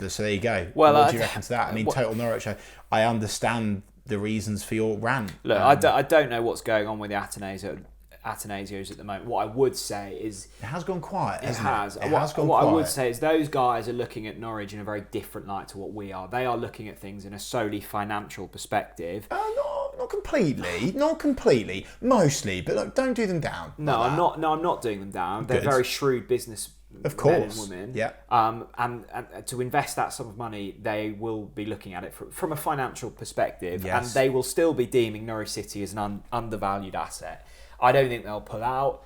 So there you go. Well, what do you reckon to that? I mean, Total Norwich, I understand the reasons for your rant. Look, I don't know what's going on with the Athanasias at the moment. What I would say is it has gone quiet. It has gone quiet. What I would say is those guys are looking at Norwich in a very different light to what we are. They are looking at things in a solely financial perspective. Not completely, mostly. But look, don't do them down. I'm not doing them down. They're very shrewd business Of course. men and women. Yeah. And to invest that sum of money, they will be looking at it from a financial perspective, Yes. and they will still be deeming Norwich City as an undervalued asset. I don't think they'll pull out.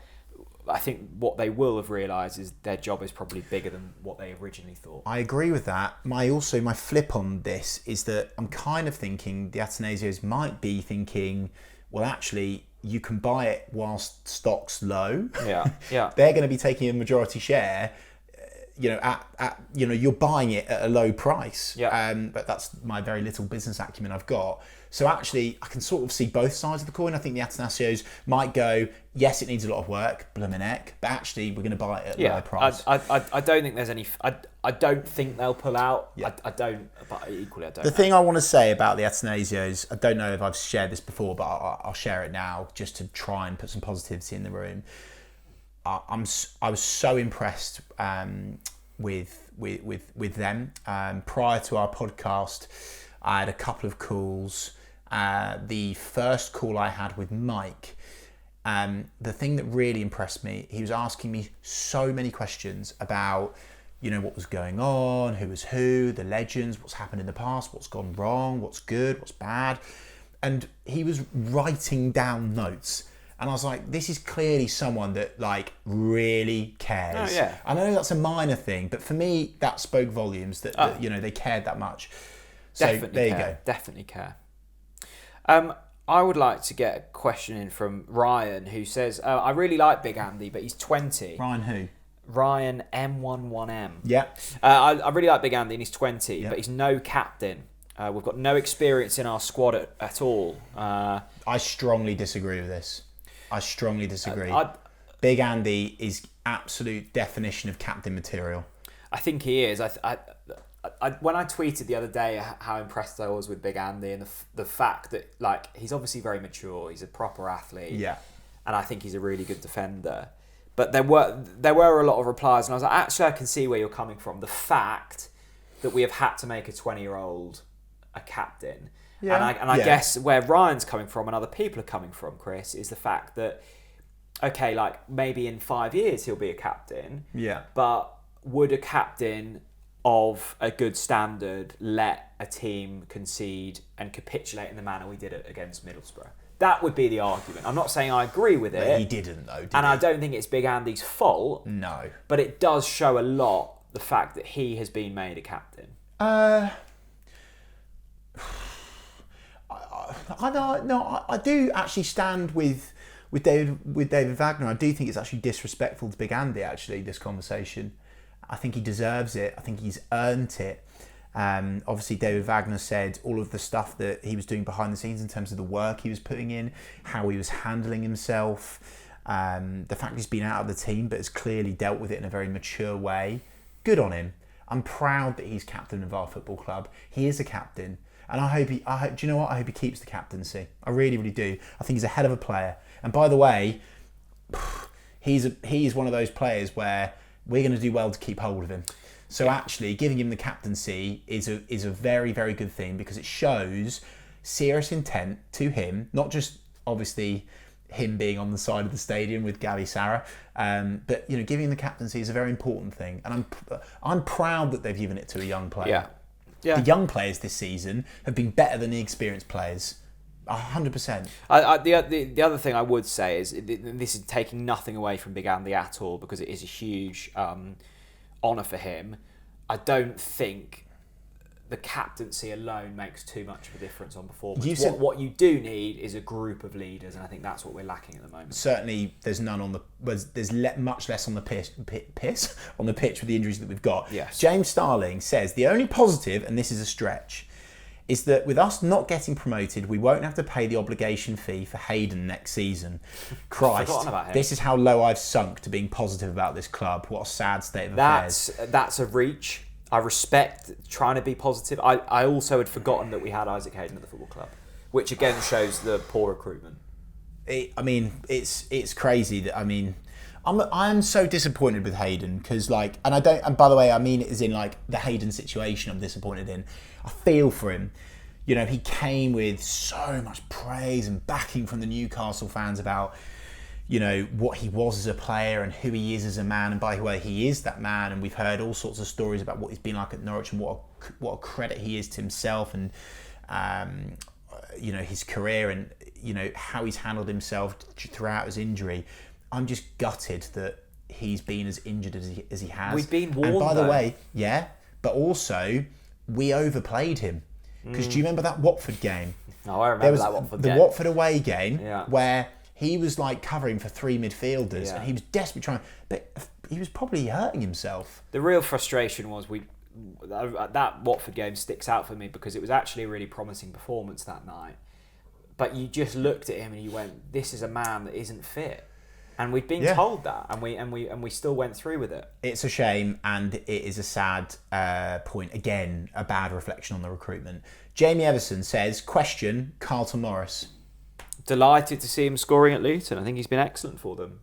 I think what they will have realised is their job is probably bigger than what they originally thought. I agree with that. My flip on this is that I'm kind of thinking the Athanasias might be thinking, well, actually, you can buy it whilst stock's low. Yeah. They're going to be taking a majority share. You're buying it at a low price. Yeah. But that's my very little business acumen I've got. So actually, I can sort of see both sides of the coin. I think the Athanasios might go, yes, it needs a lot of work, bloomin' heck, but actually, we're going to buy it at a low price. I don't think there's any. I don't think they'll pull out. Yeah. I don't. But equally, I don't. The thing I want to say about the Athanasios, I don't know if I've shared this before, but I'll share it now just to try and put some positivity in the room. I was so impressed with them. Prior to our podcast, I had a couple of calls. The first call I had with Mike, the thing that really impressed me, he was asking me so many questions about, what was going on, who was who, the legends, what's happened in the past, what's gone wrong, what's good, what's bad. And he was writing down notes. And I was like, this is clearly someone that really cares. Oh, yeah. I know that's a minor thing, but for me, that spoke volumes that they cared that much. So Definitely there care. you go. Definitely care. I would like to get a question in from Ryan, who says, I really like Big Andy, but he's 20. Ryan who? Ryan M11M. Yeah. I really like Big Andy, and he's 20, Yeah. but he's no captain. We've got no experience in our squad at all. I strongly disagree with this. I strongly disagree. Big Andy is absolute definition of captain material. I think he is. When I tweeted the other day how impressed I was with Big Andy and the fact that he's obviously very mature, he's a proper athlete, Yeah. and I think he's a really good defender. But there were a lot of replies, and I was like, actually, I can see where you're coming from. The fact that we have had to make a 20-year-old a captain, Yeah. and I guess where Ryan's coming from and other people are coming from, Chris, is the fact that maybe in 5 years he'll be a captain. Yeah. But would a captain of a good standard let a team concede and capitulate in the manner we did it against Middlesbrough? That would be the argument. I'm not saying I agree with it. But he didn't, though, did and he? I don't think it's Big Andy's fault. No. But it does show a lot the fact that he has been made a captain. I do actually stand with David Wagner. I do think it's actually disrespectful to Big Andy, actually, this conversation. I think he deserves it. I think he's earned it. Obviously, David Wagner said all of the stuff that he was doing behind the scenes in terms of the work he was putting in, how he was handling himself, the fact he's been out of the team but has clearly dealt with it in a very mature way. Good on him. I'm proud that he's captain of our football club. He is a captain. And I hope do you know what? I hope he keeps the captaincy. I really, really do. I think he's a hell of a player. And by the way, he's one of those players where we're going to do well to keep hold of him. So actually, giving him the captaincy is a very, very good thing, because it shows serious intent to him, not just obviously him being on the side of the stadium with Gabby Sarah, but giving him the captaincy is a very important thing, and I'm proud that they've given it to a young player. Yeah. The young players this season have been better than the experienced players. 100%. The other thing I would say is, this is taking nothing away from Big Andy at all, because it is a huge honour for him. I don't think the captaincy alone makes too much of a difference on performance. What you do need is a group of leaders, and I think that's what we're lacking at the moment. Certainly, there's none on the. There's much less on the pitch on the pitch with the injuries that we've got. Yes. James Starling says the only positive, and this is a stretch, is that with us not getting promoted, we won't have to pay the obligation fee for Hayden next season. Christ, Forgotten about him. This is how low I've sunk to being positive about this club. What a sad state of affairs. That's a reach. I respect trying to be positive. I also had forgotten that we had Isaac Hayden at the football club, which again shows the poor recruitment. It's crazy that I'm so disappointed with Hayden, because and by the way, I mean it as in the Hayden situation I'm disappointed in. I feel for him. He came with so much praise and backing from the Newcastle fans about what he was as a player and who he is as a man. And by the way, he is that man. And we've heard all sorts of stories about what he's been like at Norwich and what a credit he is to himself and, his career and, how he's handled himself throughout his injury. I'm just gutted that he's been as injured as he has. We've been warned, and by the way, but also we overplayed him. Because do you remember that Watford game? No, I remember that Watford game. The Watford away game where he was like covering for three midfielders and he was desperately trying, but he was probably hurting himself. The real frustration was that Watford game sticks out for me because it was actually a really promising performance that night. But you just looked at him and you went, "This is a man that isn't fit." And we'd been told that, and we still went through with it. It's a shame, and it is a sad point. Again, a bad reflection on the recruitment. Jamie Everson says, question, Carlton Morris. Delighted to see him scoring at Luton. I think he's been excellent for them.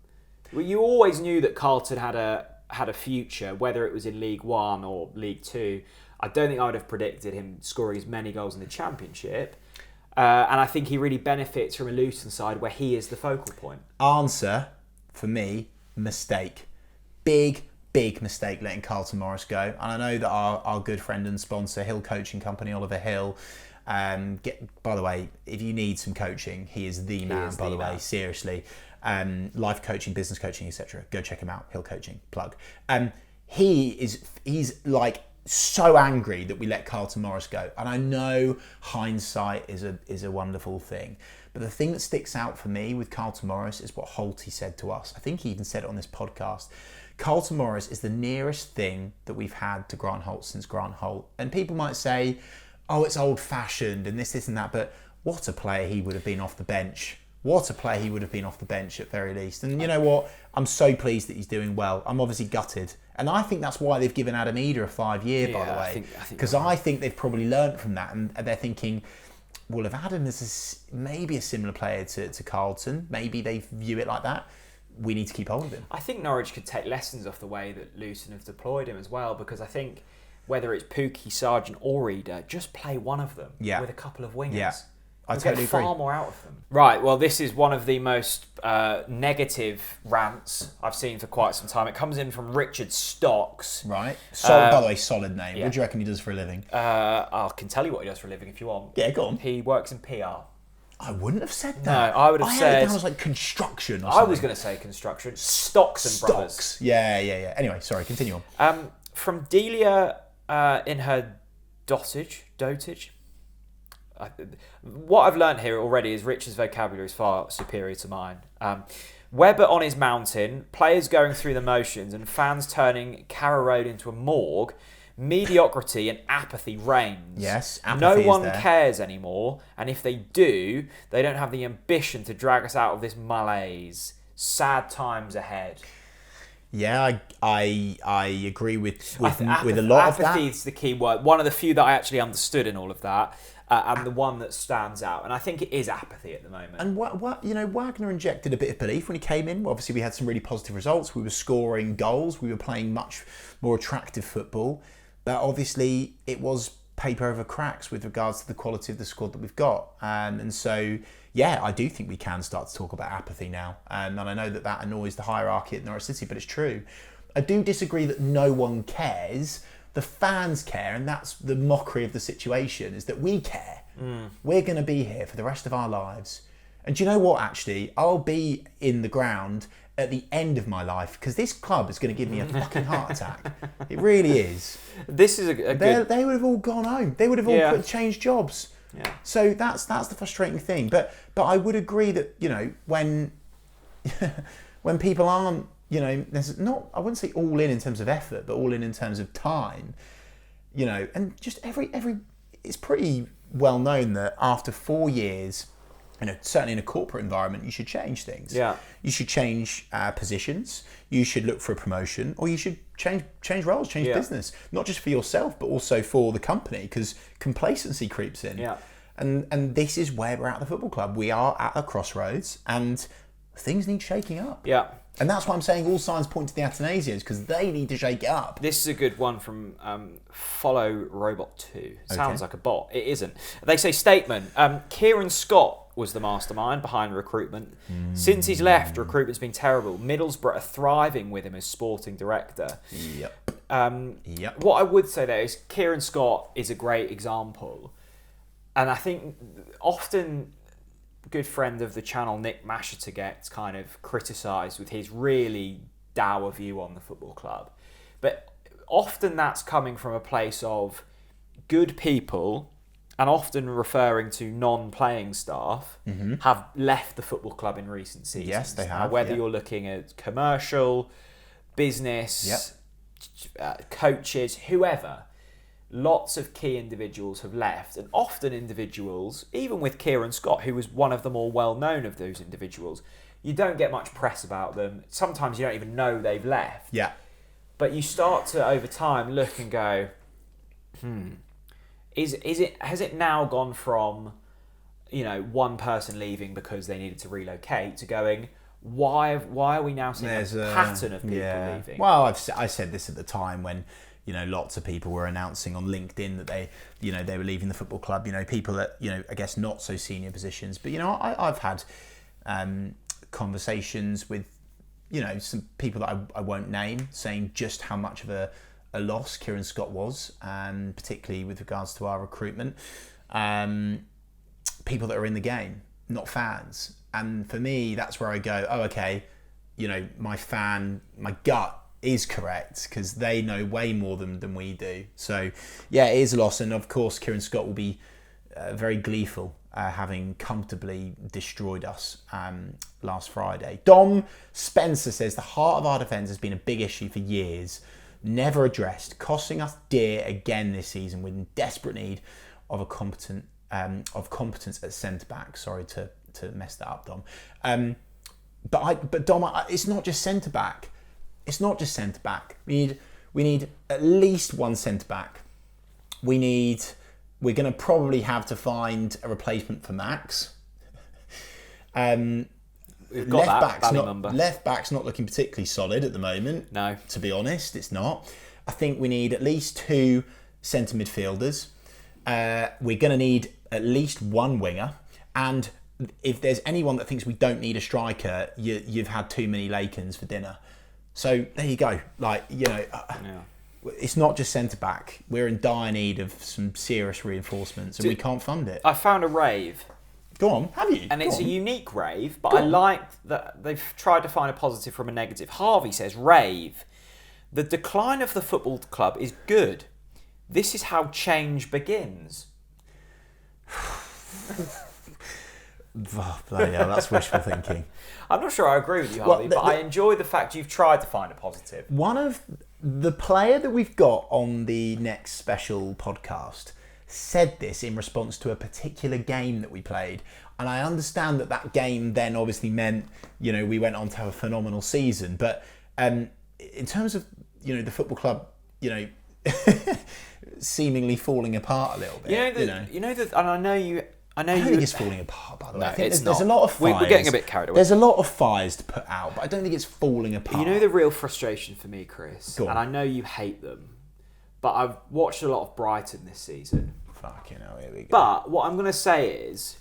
Well, you always knew that Carlton had a future, whether it was in League One or League Two. I don't think I would have predicted him scoring as many goals in the Championship. And I think he really benefits from a Luton side where he is the focal point. Answer, for me, mistake. Big mistake letting Carlton Morris go. And I know that our good friend and sponsor, Hill Coaching Company, Oliver Hill, by the way, if you need some coaching, he is the man, by the way, seriously. Life coaching, business coaching, etc. Go check him out, Hill Coaching, plug. He's like so angry that we let Carlton Morris go. And I know hindsight is a wonderful thing. But the thing that sticks out for me with Carlton Morris is what Holty said to us. I think he even said it on this podcast. Carlton Morris is the nearest thing that we've had to Grant Holt since Grant Holt. And people might say, oh, it's old-fashioned and this and that. But what a player he would have been off the bench. What a player he would have been off the bench at very least. And you know what? I'm so pleased that he's doing well. I'm obviously gutted. And I think that's why they've given Adam Eder a 5-year, by the way. Because I think they've probably learnt from that. And they're thinking, well, if Adam is maybe a similar player to Carlton, maybe they view it like that, we need to keep hold of him. I think Norwich could take lessons off the way that Luton have deployed him as well, because I think whether it's Pookie, Sargent or Eder, just play one of them with a couple of wingers. Yeah. I totally agree. Get far more out of them. Right, well, this is one of the most negative rants I've seen for quite some time. It comes in from Richard Stocks. Right. By the way, solid name. Yeah. What do you reckon he does for a living? I can tell you what he does for a living if you want. Yeah, go on. He works in PR. I wouldn't have said that. No, I would have said... I had it down as like construction or something. I was going to say construction. Stocks and Brothers. Yeah. Anyway, sorry, continue on. From Delia in her dotage... What I've learned here already is Richard's vocabulary is far superior to mine. Weber on his mountain, players going through the motions and fans turning Carrow Road into a morgue, mediocrity and apathy reigns. Yes, apathy No one is there. cares anymore, and if they do, they don't have the ambition to drag us out of this malaise. Sad times ahead. Yeah, I agree with a lot of that. Apathy is the key word. One of the few that I actually understood in all of that. And the one that stands out, and I think it is apathy at the moment. And Wagner injected a bit of belief when he came in. Obviously, we had some really positive results. We were scoring goals. We were playing much more attractive football. But obviously, it was paper over cracks with regards to the quality of the squad that we've got. And so, yeah, I do think we can start to talk about apathy now. And I know that annoys the hierarchy at Norwich City, but it's true. I do disagree that no one cares. The fans care, and that's the mockery of the situation, is that we care. We're going to be here for the rest of our lives. And do you know what, actually? I'll be in the ground at the end of my life, because this club is going to give me a fucking heart attack. It really is. This is a good... They would have all gone home. They would have all changed jobs. Yeah. So that's the frustrating thing. But I would agree that, when people aren't, there's not, I wouldn't say all in terms of effort, but all in terms of time, and just every, it's pretty well known that after 4 years, certainly in a corporate environment, you should change things. Yeah. You should change positions, you should look for a promotion, or you should change roles, change business, not just for yourself, but also for the company, because complacency creeps in. Yeah. And this is where we're at the football club. We are at a crossroads, and things need shaking up. Yeah. And that's why I'm saying all signs point to the Athanasias, because they need to shake it up. This is a good one from Follow Robot 2. Sounds like a bot. It isn't. They say statement. Kieran Scott was the mastermind behind recruitment. Since he's left, recruitment's been terrible. Middlesbrough are thriving with him as sporting director. Yep. What I would say there is Kieran Scott is a great example. And I think often good friend of the channel, Nick Masheter, gets kind of criticised with his really dour view on the football club. But often that's coming from a place of good people, and often referring to non-playing staff, have left the football club in recent seasons. Yes, they have. Now, whether you're looking at commercial, business, coaches, whoever, lots of key individuals have left, and often individuals, even with Kieran Scott, who was one of the more well-known of those individuals, you don't get much press about them. Sometimes you don't even know they've left. Yeah. But you start to, over time, look and go, has it now gone from, one person leaving because they needed to relocate to going, why are we now seeing a pattern of people leaving? Well, I said this at the time when, lots of people were announcing on LinkedIn that they were leaving the football club. People at, I guess not so senior positions. But I've had conversations with, some people that I won't name, saying just how much of a loss Kieran Scott was, particularly with regards to our recruitment. People that are in the game, not fans. And for me, that's where I go, oh, okay, my gut is correct, because they know way more than we do. So, yeah, it is a loss. And of course, Kieran Scott will be very gleeful, having comfortably destroyed us last Friday. Dom Spencer says, the heart of our defence has been a big issue for years, never addressed, costing us dear again this season. We're in desperate need of competence at centre-back. Sorry to mess that up, Dom. But Dom, it's not just centre-back. It's not just centre-back. We need at least one centre-back. We're going to probably have to find a replacement for Max. We've got left back's not looking particularly solid at the moment. No. To be honest, it's not. I think we need at least 2 centre midfielders. We're going to need at least 1 winger. And if there's anyone that thinks we don't need a striker, you've had too many Lakens for dinner. So there you go. It's not just centre-back. We're in dire need of some serious reinforcements, and we can't fund it. I found a rave. Go on, have you? And it's a unique rave, but I like that they've tried to find a positive from a negative. Harvey says, rave. The decline of the football club is good. This is how change begins. Oh, bloody hell, that's wishful thinking. I'm not sure I agree with you, Harvey, but I enjoy the fact you've tried to find a positive. One of the player that we've got on the next special podcast said this in response to a particular game that we played. And I understand that game then obviously meant, we went on to have a phenomenal season. But in terms of, the football club, seemingly falling apart a little bit. And I know you... I don't think it's falling apart, by the way. No, I think it's there's a lot of fires. We're getting a bit carried away. There's a lot of fires to put out, but I don't think it's falling apart. The real frustration for me, Chris, Go on. and I know you hate them, but I've watched a lot of Brighton this season. Fucking hell, here we go. But what I'm going to say is,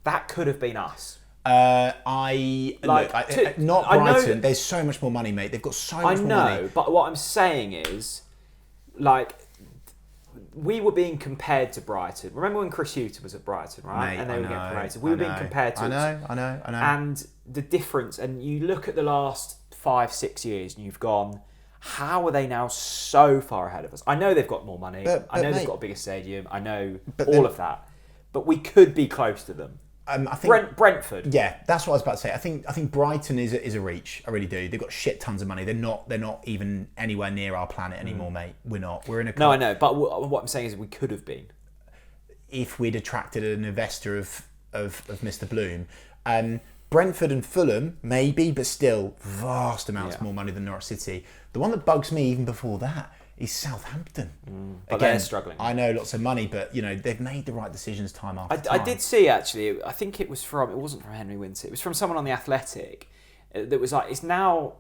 that could have been us. Not Brighton. There's so much more money, mate. They've got so much more money. I know, but what I'm saying is, we were being compared to Brighton. Remember when Chris Hughton was at Brighton, right? Mate, and they were getting promoted. We were being compared to I know. And the difference, and you look at the last 5-6 years and you've gone, how are they now so far ahead of us? I know they've got more money. I know they've got a bigger stadium. I know of that. But we could be close to them. I think Brentford. Yeah, that's what I was about to say. I think Brighton is a reach. I really do. They've got shit tons of money. They're not even anywhere near our planet anymore, mate. We're not. We're in a. No, I know. But what I'm saying is we could have been if we'd attracted an investor of Mr. Bloom. Brentford and Fulham, maybe, but still vast amounts more money than Norwich City. The one that bugs me even before that is Southampton. But they're struggling. I know, lots of money, but they've made the right decisions time after time. I did see, actually, I think it wasn't from Henry Winter, it was from someone on The Athletic that was like, it's not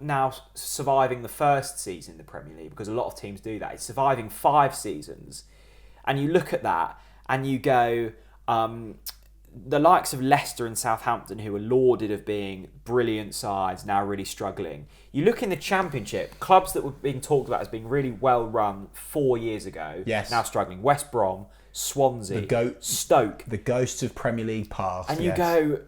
now surviving the first season in the Premier League, because a lot of teams do that. It's surviving 5 seasons. And you look at that and you go, the likes of Leicester and Southampton, who were lauded of being brilliant sides, now really struggling. You look in the Championship, clubs that were being talked about as being really well run 4 years ago, now struggling. West Brom, Swansea, Stoke. The ghosts of Premier League past. And you go,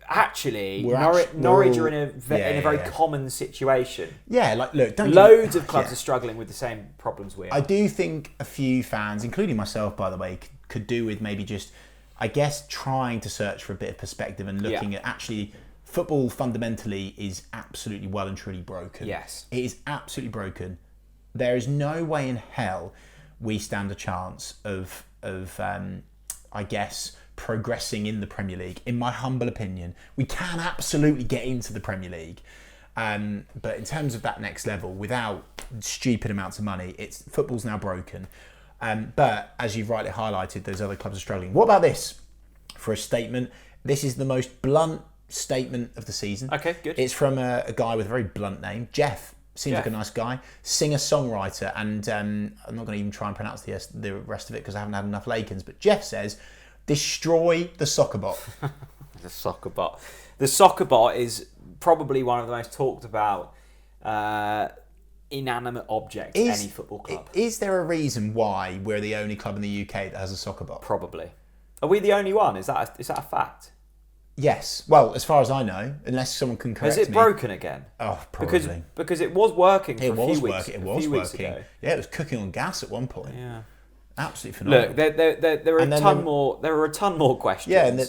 actually, Norwich are in a very common situation. Yeah, like, look, loads of clubs are struggling with the same problems we are. I do think a few fans, including myself, by the way, could do with maybe just, I guess, trying to search for a bit of perspective and looking at actually football fundamentally is absolutely well and truly broken. Yes. It is absolutely broken. There is no way in hell we stand a chance of I guess, progressing in the Premier League. In my humble opinion, we can absolutely get into the Premier League. But in terms of that next level, without stupid amounts of money, football's now broken. But as you've rightly highlighted, those other clubs are struggling. What about this for a statement? This is the most blunt statement of the season. Okay, good. It's from a guy with a very blunt name, Jeff. Seems like a nice guy. Singer-songwriter. And I'm not going to even try and pronounce the rest of it because I haven't had enough Lakens. But Jeff says, destroy the soccer bot. The soccer bot. The soccer bot is probably one of the most talked about inanimate objects in any football club. Is there a reason why we're the only club in the UK that has a soccer bot? Probably. Are we the only one? Is that a fact? Yes. Well, as far as I know, unless someone can correct me. Has it broken again? Oh, probably. Because it was working for a few weeks. It was working. Ago. Yeah, it was cooking on gas at one point. Yeah. Absolutely phenomenal. Look, there are a ton more questions. Yeah, and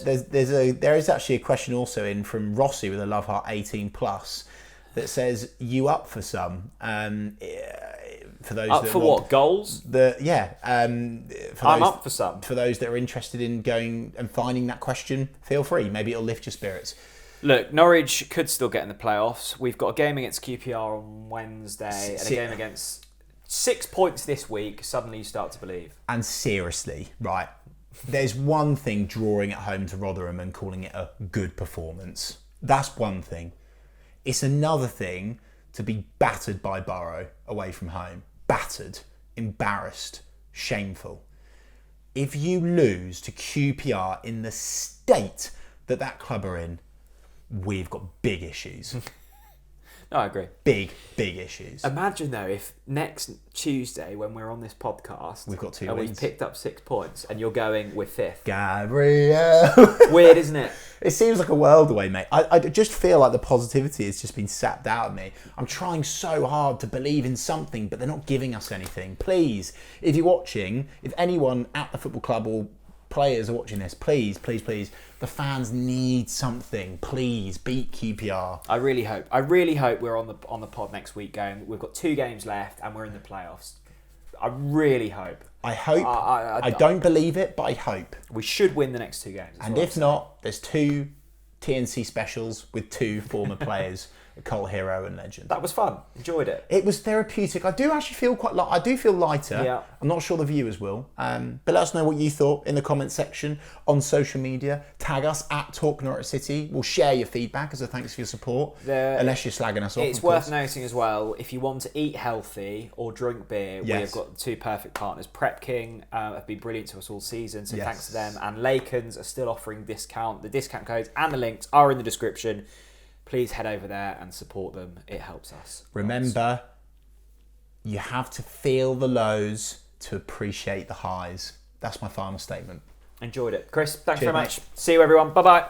there is actually a question also in from Rossi with a Love Heart 18+ that says, "You up for some?" For those up that for want, what goals? I'm up for some. For those that are interested in going and finding that question, feel free. Maybe it'll lift your spirits. Look, Norwich could still get in the playoffs. We've got a game against QPR on Wednesday and a game against 6 points this week. Suddenly you start to believe. And seriously, right, there's one thing drawing at home to Rotherham and calling it a good performance. That's one thing. It's another thing to be battered by Borough away from home. Battered, embarrassed, shameful. If you lose to QPR in the state that club are in, we've got big issues. No, I agree. Big issues. Imagine though if next Tuesday when we're on this podcast, we've got 2 and wins. We've picked up 6 points, and you're going with 5th. Gabriel. Weird, isn't it? It seems like a world away, mate. I just feel like the positivity has just been sapped out of me. I'm trying so hard to believe in something, but they're not giving us anything. Please, if you're watching, if anyone at the football club or players are watching this, please, the fans need something. Please beat QPR. I really hope we're on the pod next week going, we've got 2 games left and we're in the playoffs. I really hope. I hope. I don't believe it, but I hope. We should win the next 2 games. And if not, there's 2 TNC specials with 2 former players, a cult hero and legend. That was fun. Enjoyed it. It was therapeutic. I do actually feel I do feel lighter. Yeah. I'm not sure the viewers will. But let us know what you thought in the comment section on social media. Tag us at TalkNorwichCity. We'll share your feedback as a thanks for your support. Unless you're slagging us off. It's worth noting as well, if you want to eat healthy or drink beer, we have got 2 perfect partners. Prep King have been brilliant to us all season, so thanks to them. And Lakens are still offering discount. The discount codes and the links are in the description. Please head over there and support them. It helps us. Remember, you have to feel the lows to appreciate the highs. That's my final statement. Enjoyed it. Chris, thanks very much. See you, everyone. Bye-bye.